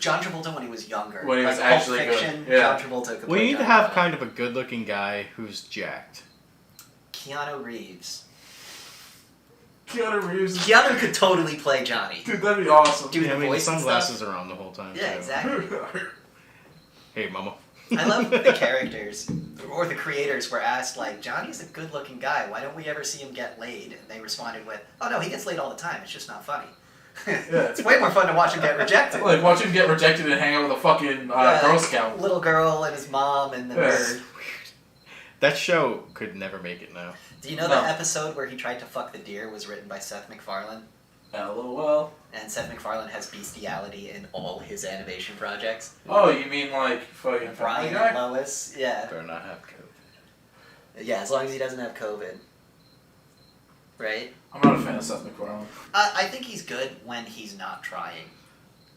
John Travolta when he was younger. When he was Like actually Pulp Fiction, good. Yeah. John Travolta could We play need to Johnny have Bravo. kind of a good-looking guy who's jacked. Keanu Reeves. Keanu Reeves. Keanu could totally play Johnny. Dude, that'd be awesome. Dude, Yeah, I the mean, voice and sunglasses are on the whole time. Yeah, too. exactly. Hey, mama. I love the characters, or the creators were asked, like, Johnny's a good-looking guy, why don't we ever see him get laid? And they responded with, oh no, he gets laid all the time, it's just not funny. It's way more fun to watch him get rejected. Like watch him get rejected and hang out with a fucking Girl Scout. Little girl and his mom and the Yeah. nerd. That show could never make it now. Do you know No. the episode where he tried to fuck the deer was written by Seth MacFarlane? LOL. And Seth MacFarlane has bestiality in all his animation projects. Oh, you mean like fucking Brian Family and Guy? Lois, yeah. Better not have COVID. Yeah, as long as he doesn't have COVID. Right? I'm not a fan of Seth MacFarlane. I think he's good when he's not trying.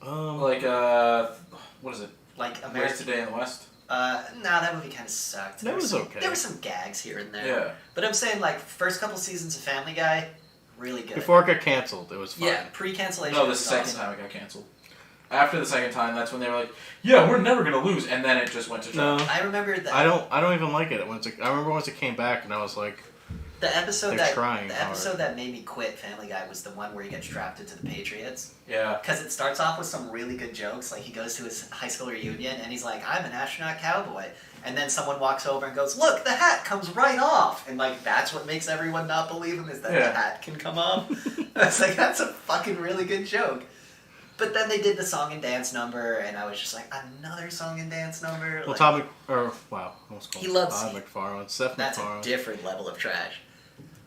Like what is it? Like Where's American... Today in the West? Nah, that movie kind of sucked. That There was some, okay. There were some gags here and there. Yeah. But I'm saying, like, first couple seasons of Family Guy, really good. Before it got canceled, it was fine. Yeah, pre-cancellation. No, the was second awesome. time it got canceled. After the second time, that's when they were like, "Yeah, we're never gonna lose," and then it just went to No, trash. I remember that. I don't even like it. I remember once it came back, and I was like, The episode They're trying the hard. episode that made me quit Family Guy was the one where he gets drafted to the Patriots. Yeah. Because it starts off with some really good jokes. Like, he goes to his high school reunion, and he's like, I'm an astronaut cowboy. And then someone walks over and goes, look, the hat comes right off. And, like, that's what makes everyone not believe him, is that Yeah. the hat can come off. I was like, that's a fucking really good joke. But then they did the song and dance number, and I was just like, another song and dance number? well, Like, Todd almost called He loves- Todd McFarlane, Seth that's a MacFarlane. different level of trash.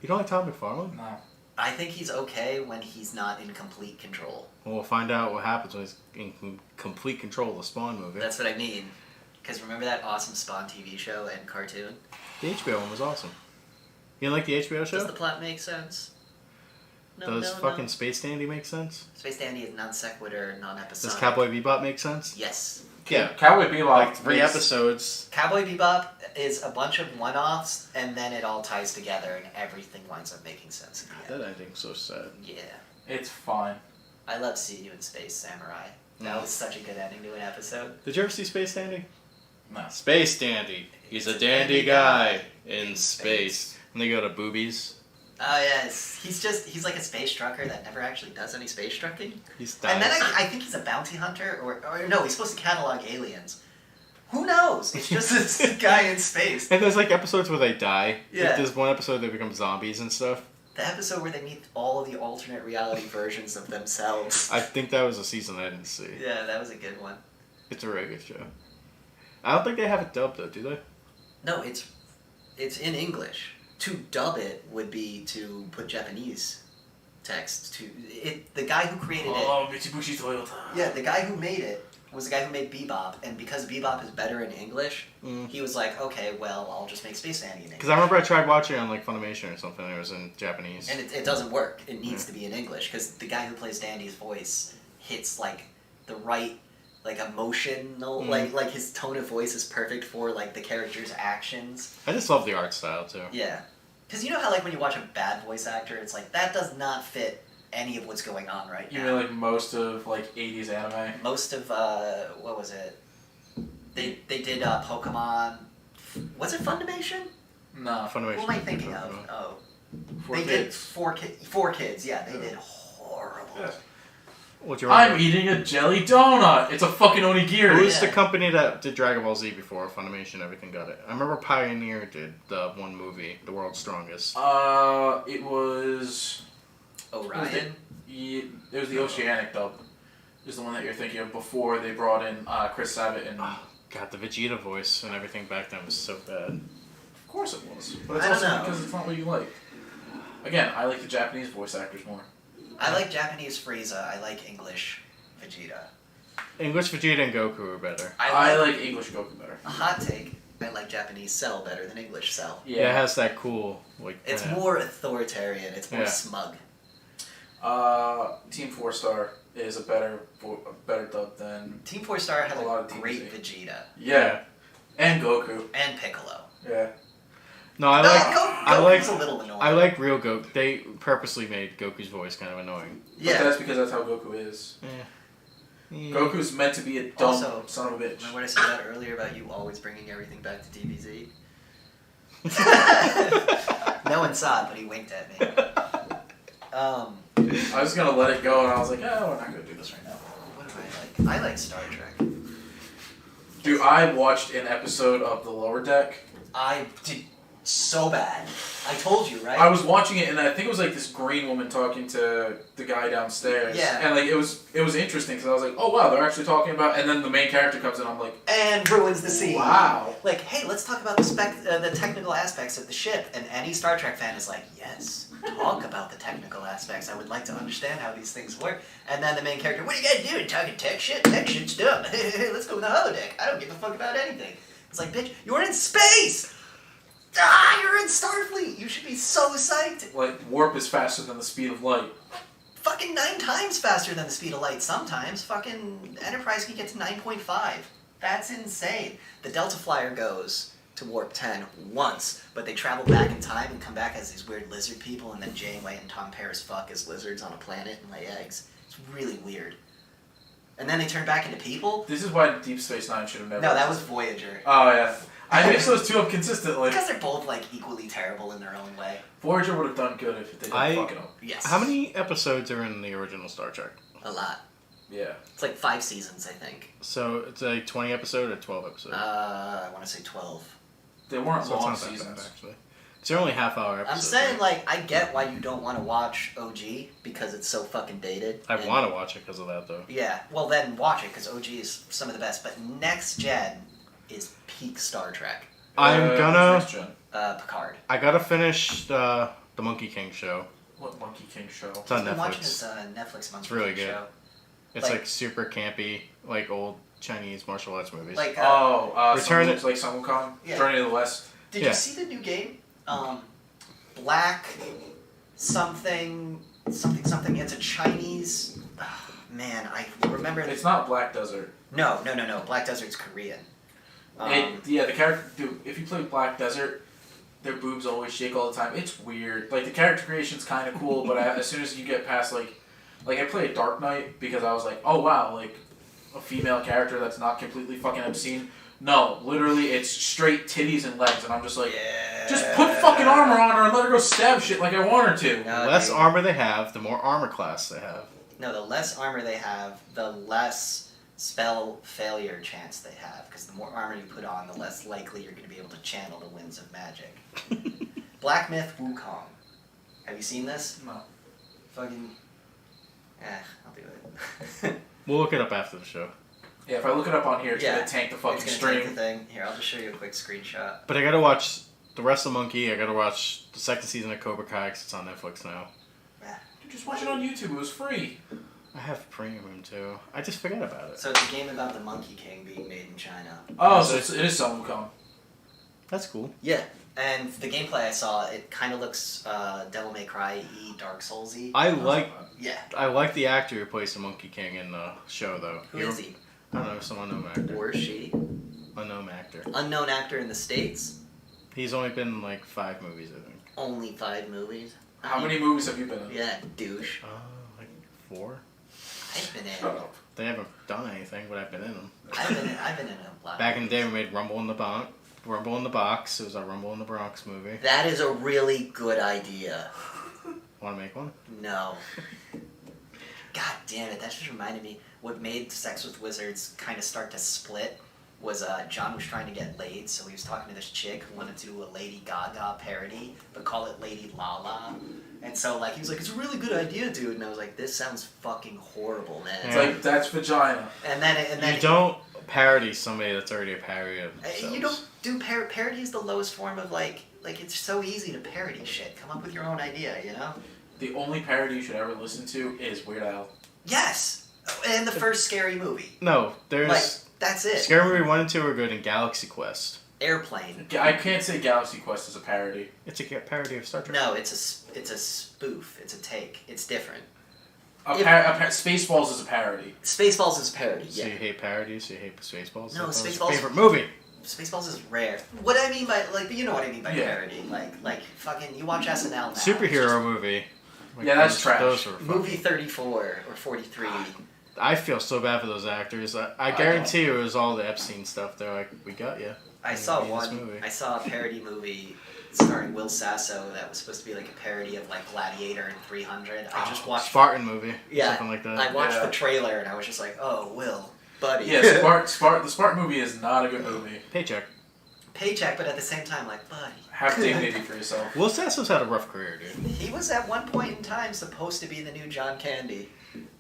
You don't like Todd McFarlane? No. I think he's okay when he's not in complete control. Well, we'll find out what happens when he's in complete control of the Spawn movie. That's what I mean. Because remember that awesome Spawn TV show and cartoon? The HBO one was awesome. You didn't like the HBO show? Does the plot make sense? Does fucking Space Dandy make sense? Space Dandy is non sequitur, non-episodic. Does Cowboy Bebop make sense? Yes. Yeah. Cowboy Bebop. Like 3 episodes. Cowboy Bebop is a bunch of one-offs, and then it all ties together, and everything winds up making sense at the end. That ending's so sad. Yeah. It's fine. I love seeing you in Space Samurai. That was such a good ending to an episode. Did you ever see Space Dandy? No. Space Dandy. He's a dandy guy in space. And they go to boobies. Oh yes, he's like a space trucker that never actually does any space trucking. He's And then I think he's a bounty hunter, or no, he's supposed to catalog aliens. Who knows? It's just this guy in space. And there's like episodes where they die. Yeah. Like, there's one episode they become zombies and stuff. The episode where they meet all of the alternate reality versions of themselves. I think that was a season I didn't see. Yeah, that was a good one. It's a really good show. I don't think they have it dubbed though, do they? No, it's in English. To dub it would be to put Japanese text to it. The guy who created it. Oh, Mitsubishi Toyota. Yeah, the guy who made it was the guy who made Bebop, and because Bebop is better in English, he was like, okay, well, I'll just make Space Dandy in English. Because I remember I tried watching it on like Funimation or something. It was in Japanese. And it doesn't work. It needs to be in English because the guy who plays Dandy's voice hits like the right like emotional like his tone of voice is perfect for like the character's actions. I just love the art style too. Yeah, because you know how like when you watch a bad voice actor, it's like that does not fit any of what's going on right now. You mean like most of like 80s anime? Most of what was it? They did Pokemon. Was it Funimation? No. Funimation. Who am I thinking of? Oh, Four they Kids. did four kids. Yeah, they did horrible. Yeah. What you I'm eating a jelly donut. It's a fucking onigiri. Who's the company that did Dragon Ball Z before Funimation? Everything got it. I remember Pioneer did the one movie, The World's Strongest. It was. Orion. It was the Oceanic dub. Is the one that you're thinking of before they brought in Chris Sabat and. Oh, God, the Vegeta voice and everything back then was so bad. Of course it was. But it's I don't also know. because it's not what you like. Again, I like the Japanese voice actors more. I like Japanese Frieza. I like English Vegeta. English Vegeta and Goku are better. I like English Goku better. A hot take. I like Japanese Cell better than English Cell. Yeah, it has that cool like. It's more authoritarian. It's more smug. Team 4 Star is a better dub than Team 4 Star has a lot of great DBZ. Vegeta Yeah, and Goku. and Piccolo. Yeah. No, I like. Goku's a little annoying. I like real Goku. They purposely made Goku's voice kind of annoying. But Yeah. that's because that's how Goku is. Yeah. Goku's meant to be a dumb Also, son of a bitch. Remember what I said that earlier about you always bringing everything back to DBZ? No one saw it, but he winked at me. I was gonna let it go, and I was like, oh, we're not gonna do this right now. What do I like? I like Star Trek. Dude, I watched an episode of The Lower Deck. I did so bad. I told you, right? I was watching it, and I think it was like this green woman talking to the guy downstairs. Yeah. And like it was interesting because I was like, oh wow, they're actually talking about. And then the main character comes in, I'm like, and ruins the scene. wow. Like, hey, let's talk about the technical aspects of the ship. And any Star Trek fan is like, yes, talk about the technical aspects. I would like to understand how these things work. And then the main character, what are you guys doing? Talking tech shit? Tech shit's dumb. Let's go to the holodeck. I don't give a fuck about anything. It's like, bitch, you're in space! Ah, you're in Starfleet! You should be so psyched! Like warp is faster than the speed of light. Fucking 9 times faster than the speed of light sometimes. Fucking Enterprise can get to 9.5. That's insane. The Delta Flyer goes to Warp 10 once, but they travel back in time and come back as these weird lizard people, and then Janeway and Tom Paris fuck as lizards on a planet and lay eggs. It's really weird. And then they turn back into people? This is why Deep Space Nine should have never. No, that was Voyager. Oh yeah. I mix those two up consistently. Because they're both, like, equally terrible in their own way. Voyager would have done good if they didn't fuck it up. Yes. How many episodes are in the original Star Trek? A lot. Yeah. It's like 5 seasons, I think. So it's a 20 episode or 12 episodes? I want to say 12. They weren't So it's long not that seasons. bad, actually. It's only half-hour episodes. I'm saying, right? like, I get why you don't want to watch OG because it's so fucking dated. I want to watch it because of that, though. Yeah, well then watch it because OG is some of the best. But Next Gen is peak Star Trek. I'm gonna... Next Gen. Picard. I gotta finish the Monkey King show. What Monkey King show? It's on I've been watching Netflix. this Netflix Monkey It's really King good. show. It's like super campy, like old Chinese martial arts movies. Like, Return Return like Sun Wukong? Yeah. Journey to the West. did yeah. you see the new game? Black something something. It's a Chinese. Oh, man, I remember. It's not Black Desert. No. Black Desert's Korean. The character. Dude, if you play Black Desert, their boobs always shake all the time. It's weird. Like the character creation's kind of cool, but as soon as you get past like I played Dark Knight because I was like, oh wow, like a female character that's not completely fucking obscene. No, literally, it's straight titties and legs, and I'm just like, just put fucking armor on her and let her go stab shit like I want her to. The less armor they have, the more armor class they have. No, the less armor they have, the less spell failure chance they have. Because the more armor you put on, the less likely you're going to be able to channel the winds of magic. Black Myth Wukong. Have you seen this? No. Fucking... I'll do it. We'll look it up after the show. Yeah, if I look it up on here, it's gonna tank the fucking it's stream. Tank the thing. Here, I'll just show you a quick screenshot. But I gotta watch The Wrestle Monkey. I gotta watch the second season of Cobra Kai 'cause it's on Netflix now. Dude, just watch it on YouTube. It was free. I have premium too. I just forget about it. So it's a game about the Monkey King being made in China. Oh, so it is Sun Wukong. That's cool. Yeah, and the gameplay I saw, it kind of looks Devil May Cry-y, Dark Souls-y. I like the actor who plays the Monkey King in the show though. Who is he? I don't know, some unknown actor. Or she? Unknown actor. Unknown actor in the States? He's only been in like 5 movies, I think. Only 5 movies? How many movies have you been in? Yeah, douche. Like 4. I've been in. Shut up. They haven't done anything, but I've been in them. I've been in a lot. Back in the day, we made Rumble in the Box. It was our Rumble in the Bronx movie. That is a really good idea. Want to make one? No. God damn it, that just reminded me. What made Sex with Wizards kind of start to split was John was trying to get laid, so he was talking to this chick who wanted to do a Lady Gaga parody, but call it Lady Lala. And so, like, he was like, it's a really good idea, dude. And I was like, this sounds fucking horrible, man. It's like, that's vagina. And then you don't parody somebody that's already a parody of themselves. You don't do parody is the lowest form of, like, it's so easy to parody shit. Come up with your own idea, you know? The only parody you should ever listen to is Weird Al. Yes! And the first Scary Movie. No, there's... Like, that's it. Scary Movie 1 and 2 are good in Galaxy Quest. Airplane. I can't say Galaxy Quest is a parody. It's a parody of Star Trek. No, it's a spoof. It's a take. It's different. Spaceballs is a parody. Spaceballs is a parody, So yeah. you hate parodies? So you hate Spaceballs? No, That's Spaceballs... your favorite movie? Spaceballs is rare. What I mean by, like, you know what I mean by parody. Like, fucking, you watch SNL now. Superhero movie. Like, that's trash. Those were Movie 34 or 43. I feel so bad for those actors. I guarantee you it was all the Epstein stuff. They're like, we got you. I saw a parody movie starring Will Sasso that was supposed to be like a parody of like Gladiator and 300. I just watched Spartan movie. Yeah, something like that. I watched the trailer and I was just like, oh, Will, buddy. Yeah, the Spartan movie is not a good movie. Paycheck. Paycheck, but at the same time, like, buddy. Have dignity for yourself. Will Sasso's had a rough career, dude. He was at one point in time supposed to be the new John Candy.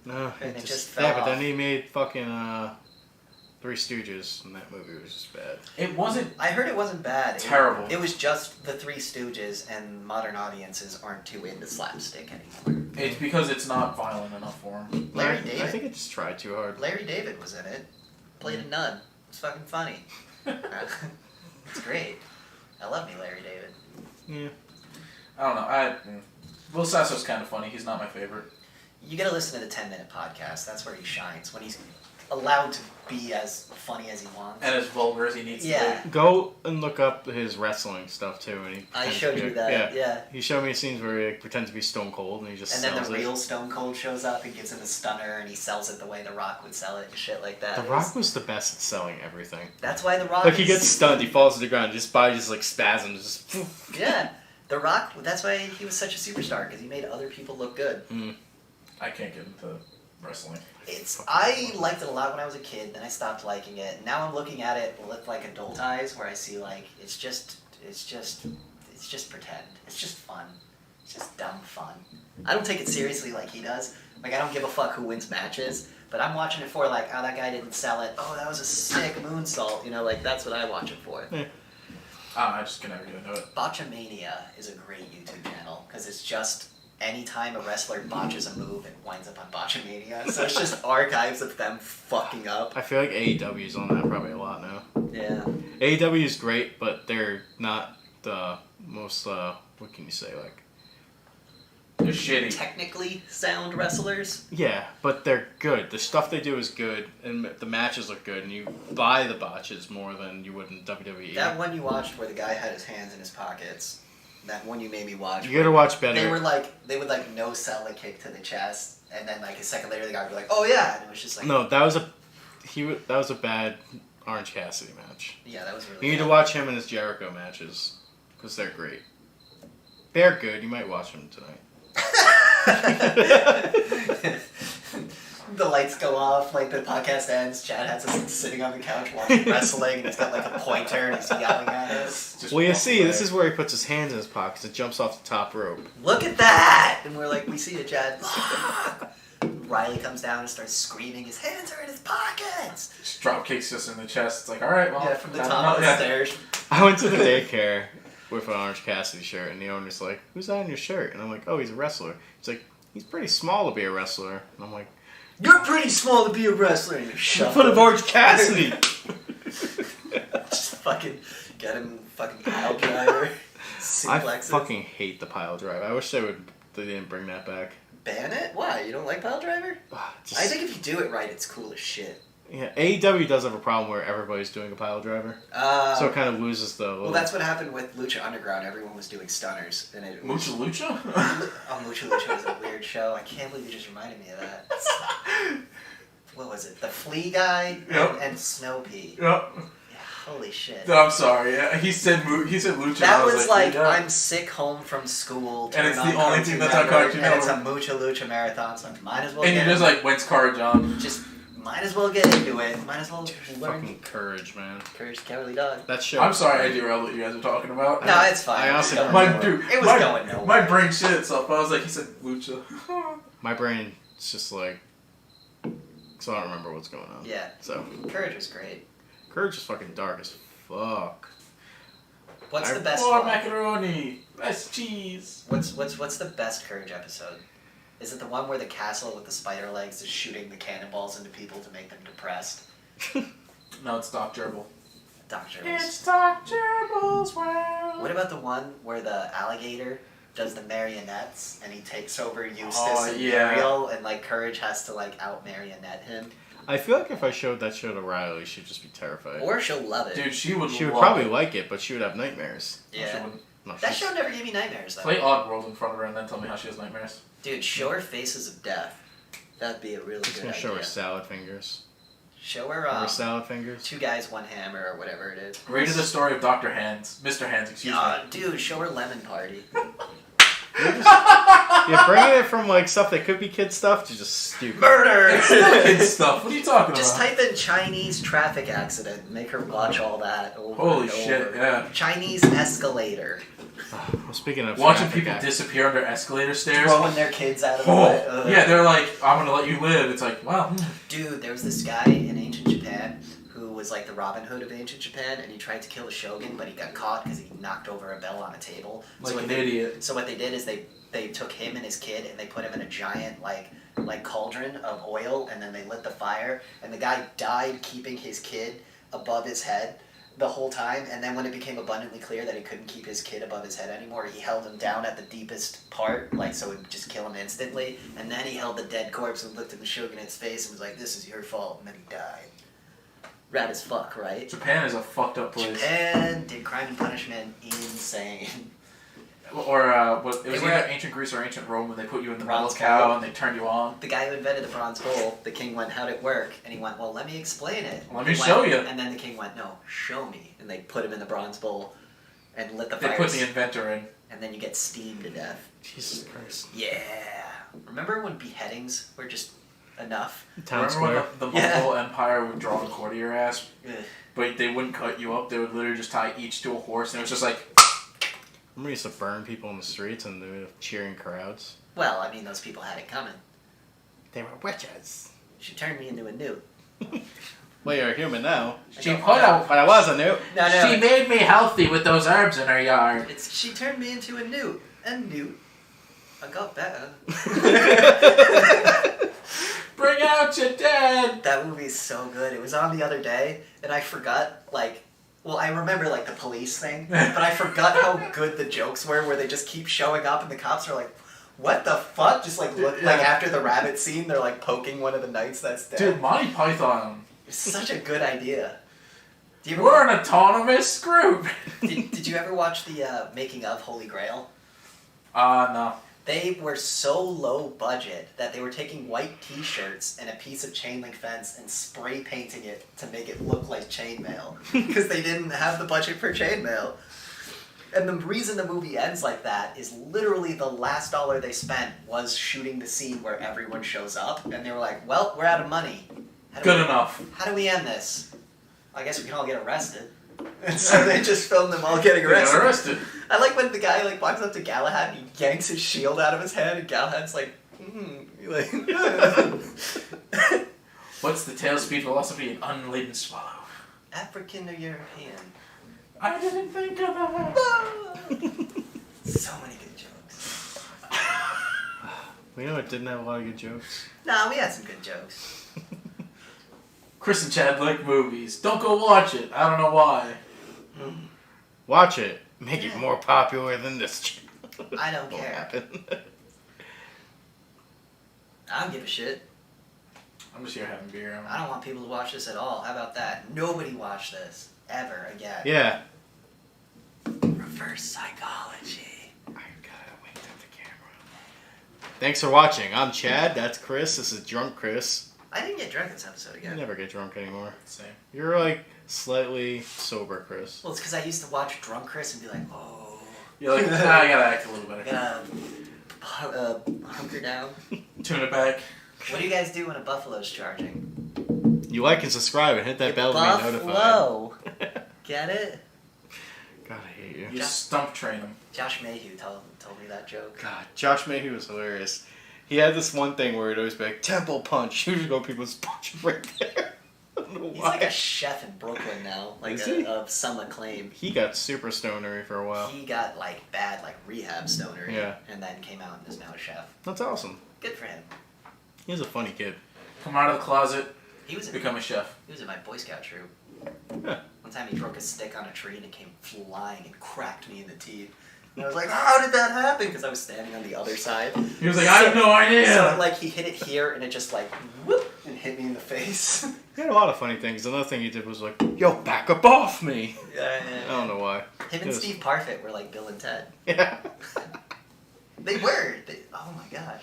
No, And it just fell yeah, but off. then he made fucking Three Stooges, and that movie was just bad. It wasn't. I heard it wasn't bad. Terrible. It was just the Three Stooges, and modern audiences aren't too into slapstick anymore. It's because it's not violent enough for him. Larry I David. think it just tried too hard. Larry David was in it. Played a nun. It's fucking funny. It's great. I love me, Larry David. Yeah. I don't know. Will Sasso's kind of funny. He's not my favorite. You gotta listen to the 10-minute podcast. That's where he shines. When he's allowed to be as funny as he wants. And as vulgar as he needs to be. Go and look up his wrestling stuff too. And I showed you that. Yeah. He showed me scenes where he pretends to be Stone Cold and he just And sells then the it. real Stone Cold shows up and gives him a stunner and he sells it the way The Rock would sell it and shit like that. The Rock was the best at selling everything. That's why The Rock Like he gets stunned, he falls to the ground, his body just like spasms. Just Yeah. The Rock, that's why he was such a superstar, because he made other people look good. I can't get into wrestling. I liked it a lot when I was a kid, then I stopped liking it. Now I'm looking at it with like adult eyes, where I see like it's just pretend. It's just fun. It's just dumb fun. I don't take it seriously like he does. Like I don't give a fuck who wins matches, but I'm watching it for like, oh, that guy didn't sell it. Oh, that was a sick moonsault. You know, like that's what I watch it for. I just can never get into it. Botchamania is a great YouTube channel because it's just anytime a wrestler botches a move, it winds up on Botchamania. So it's just archives of them fucking up. I feel like AEW's on that probably a lot now. Yeah. AEW is great, but they're not the most, what can you say, like, They're shitty. technically sound wrestlers. Yeah, but they're good. The stuff they do is good, and the matches look good, and you buy the botches more than you would in WWE. That one you watched where the guy had his hands in his pockets. That one you made me watch. You gotta watch better. They would like no sell a kick to the chest, and then like a second later the guy would be like, "Oh yeah," and it was just like. No, that was a bad Orange Cassidy match. Yeah, that was really. You need to watch him in his Jericho matches because they're great. They're good. You might watch them tonight. The lights go off, like the podcast ends. Chad has us sitting on the couch watching wrestling, and he's got like a pointer, and he's yelling at us. Well, you see, this is where he puts his hands in his pockets. It jumps off the top rope. Look at that! And we're like, we see it, Chad. Look! Riley comes down and starts screaming. His hands are in his pockets. Just drop kicks us in the chest. It's like, all right, well, Yeah, from the top of the stairs. I went to the daycare with an Orange Cassidy shirt, and the owner's like, "Who's that on your shirt?" And I'm like, "Oh, he's a wrestler." He's like, "He's pretty small to be a wrestler." And I'm like, You're pretty small to be a wrestler. And you shut "Foot of Orange Cassidy." Just fucking get him fucking pile driver. I Suplexes. fucking hate the pile drive. I wish they didn't bring that back. Ban it? Why? You don't like pile driver? Just, I think if you do it right, it's cool as shit. yeah, AEW does have a problem where everybody's doing a pile driver, so it kind of loses the. Well, that's what happened with Lucha Underground. Everyone was doing stunners, and it was, Lucha? Oh, Lucha Lucha is a weird show. I can't believe you just reminded me of that. What was it? The Flea guy and Snow Pea. Yep. Yeah, holy shit. No, I'm sorry. Yeah, he said Lucha. That and I was like, yeah. I'm sick home from school. And it's turn the on only thing that's on Cartoon and it's a Network. Mucha Lucha marathon, so I might as well. And get you're just in. like, when's Courage on? Just might as well get into it. Might as well learn. fucking Courage, man. Courage, Cowardly Dog. That show. I'm sorry I derailed what you guys were talking about. No, it's fine. I honestly It was don't going My nowhere. dude, It was my, going nowhere. My brain shit itself. I was like, he said Lucha. My brain's just like, so I don't remember what's going on. Yeah. So Courage was great. Courage is fucking dark as fuck. What's the best More one? macaroni, less cheese. What's the best Courage episode? Is it the one where the castle with the spider legs is shooting the cannonballs into people to make them depressed? No, it's Doc Gerbil. Dr. It's Doc Gerbil's world. What about the one where the alligator does the marionettes and he takes over Eustace and yeah. Muriel and like Courage has to like out marionette him? I feel like if I showed that show to Riley, she'd just be terrified. Or she'll love it. Dude, she would She would love probably it. like it, but she would have nightmares. No, she Yeah. wouldn't. No, That she's- show never gave me nightmares though. Play Oddworld in front of her and then tell me how she has nightmares. Dude, show her Faces of Death. That'd be a really She's good gonna idea. show her salad fingers. Show her Remember salad fingers? 2 guys, 1 hammer or whatever it is. Read the story of Dr. Hands. Mr. Hands, excuse me. Dude, show her Lemon Party. You're bringing it from like stuff that could be kid stuff to just stupid. Murder! It's still kid stuff. What are you talking Just about? type in Chinese traffic accident and make her watch all that over Holy and shit, over. yeah. Chinese escalator. Well, speaking of Watching traffic people ac- disappear under escalator stairs. Throwing their kids out of the Oh, way. yeah, they're like, I'm gonna let you live. It's like, wow. Dude, there was this guy in ancient Japan who was like the Robin Hood of ancient Japan, and he tried to kill a shogun, but he got caught because he knocked over a bell on a table. Like what an they, idiot. So what they did is they took him and his kid and they put him in a giant like cauldron of oil, and then they lit the fire, and the guy died keeping his kid above his head the whole time, and then when it became abundantly clear that he couldn't keep his kid above his head anymore, he held him down at the deepest part, like so it would just kill him instantly, and then he held the dead corpse and looked at the shogun in its face and was like, "This is your fault," and then he died. Rad as fuck, right? Japan is a fucked up place. Japan did Crime and Punishment insane. Or, what, it was They were- either ancient Greece or ancient Rome when they put you in the Bronze metal cow bowl. and they turned you on. The guy who invented the bronze bowl, the king went, "How'd it work?" And he went, "Well, let me explain it." Let He me went- show you. And then the king went, "No, show me." And they put him in the bronze bowl and lit the They fires. put the inventor in. And then you get steamed to death. Jesus Christ. Yeah. Remember when beheadings were just enough? Town Remember when Square. the Yeah. Mongol Empire would draw the cord of your ass? Ugh. But they wouldn't cut you up. They would literally just tie each to a horse, and it was just like, Remember we used to burn people in the streets and they would have cheering crowds? Well, I mean, those people had it coming. They were witches. She turned me into a newt. Well, you're a human now. she put out. But I was a newt. No, She made me healthy with those herbs in her yard. She turned me into a newt. A newt. I got better. Bring out your dead. That movie's so good. It was on the other day, and I forgot, like, well, I remember, like, the police thing, but I forgot how good the jokes were, where they just keep showing up, and the cops are like, What the fuck? Just like look Yeah. like after the rabbit scene, they're like poking one of the knights that's dead. Dude, Monty Python. It's such a good idea. Do you ever We're an autonomous group. did you ever watch the making of Holy Grail? No. They were so low budget that they were taking white t-shirts and a piece of chain link fence and spray painting it to make it look like chainmail. Because they didn't have the budget for chainmail. And the reason the movie ends like that is literally the last dollar they spent was shooting the scene where everyone shows up. And they were like, well, we're out of money. Good enough. How do we end this? I guess we can all get arrested. And so they just filmed them all getting arrested. I like when the guy like walks up to Galahad and he yanks his shield out of his hand and Galahad's like, like What's the tail speed velocity in unladen swallow? African or European? I didn't think of that. So many good jokes. We know it didn't have a lot of good jokes. Nah, we had some good jokes. Chris and Chad like movies. Don't go watch it. I don't know why. Watch it. Make it more popular than this channel. I don't Won't care. happen. I don't give a shit. I'm just here having beer. I don't want people to watch this at all. How about that? Nobody watch this. Ever again. Yeah. Reverse psychology. I gotta wink at the camera. Thanks for watching. I'm Chad. That's Chris. This is Drunk Chris. I didn't get drunk this episode You again. never get drunk anymore. Same. You're like slightly sober, Chris. Well, it's because I used to watch Drunk Chris and be like, oh. You're like, I gotta act a little better. Gotta hunker down. Tune it back. What do you guys do when a buffalo's charging? You like and subscribe and hit that bell to be notified. Buffalo. Get it? God, I hate you. You stump train them. Josh Mayhew told me that joke. God, Josh Mayhew was hilarious. He had this one thing where he'd always be like, temple punch. You just go, people just punch him right there. I don't know He's why. like a chef in Brooklyn now, like Is he? of some acclaim. He got super stonery for a while. He got like bad, like rehab stoner, Yeah. and then came out and is now a chef. That's awesome. Good for him. He was a funny kid. Come out of the closet, He was in, become a chef. he was in my Boy Scout troop. Yeah. One time he broke a stick on a tree and it came flying and cracked me in the teeth. And I was like, how did that happen? Because I was standing on the other side. He was like, I have no idea. So like he hit it here and it just like whoop and hit me in the face. He had a lot of funny things. Another thing he did was like, yo, back up off me. Yeah. I don't know why. Him and Steve Parfit were like Bill and Ted. Yeah. They were. Oh my gosh.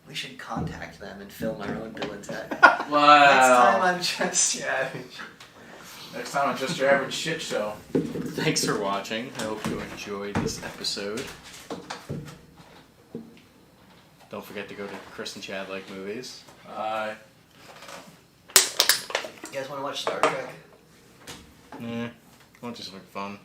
We should contact them and film our own Bill and Ted. Wow. Next time on Just Savage. Next time on Just Your Average Shit Show. Thanks for watching. I hope you enjoyed this episode. Don't forget to go to Chris and Chad Like Movies. Bye. You guys want to watch Star Trek? Nah, I want just like fun.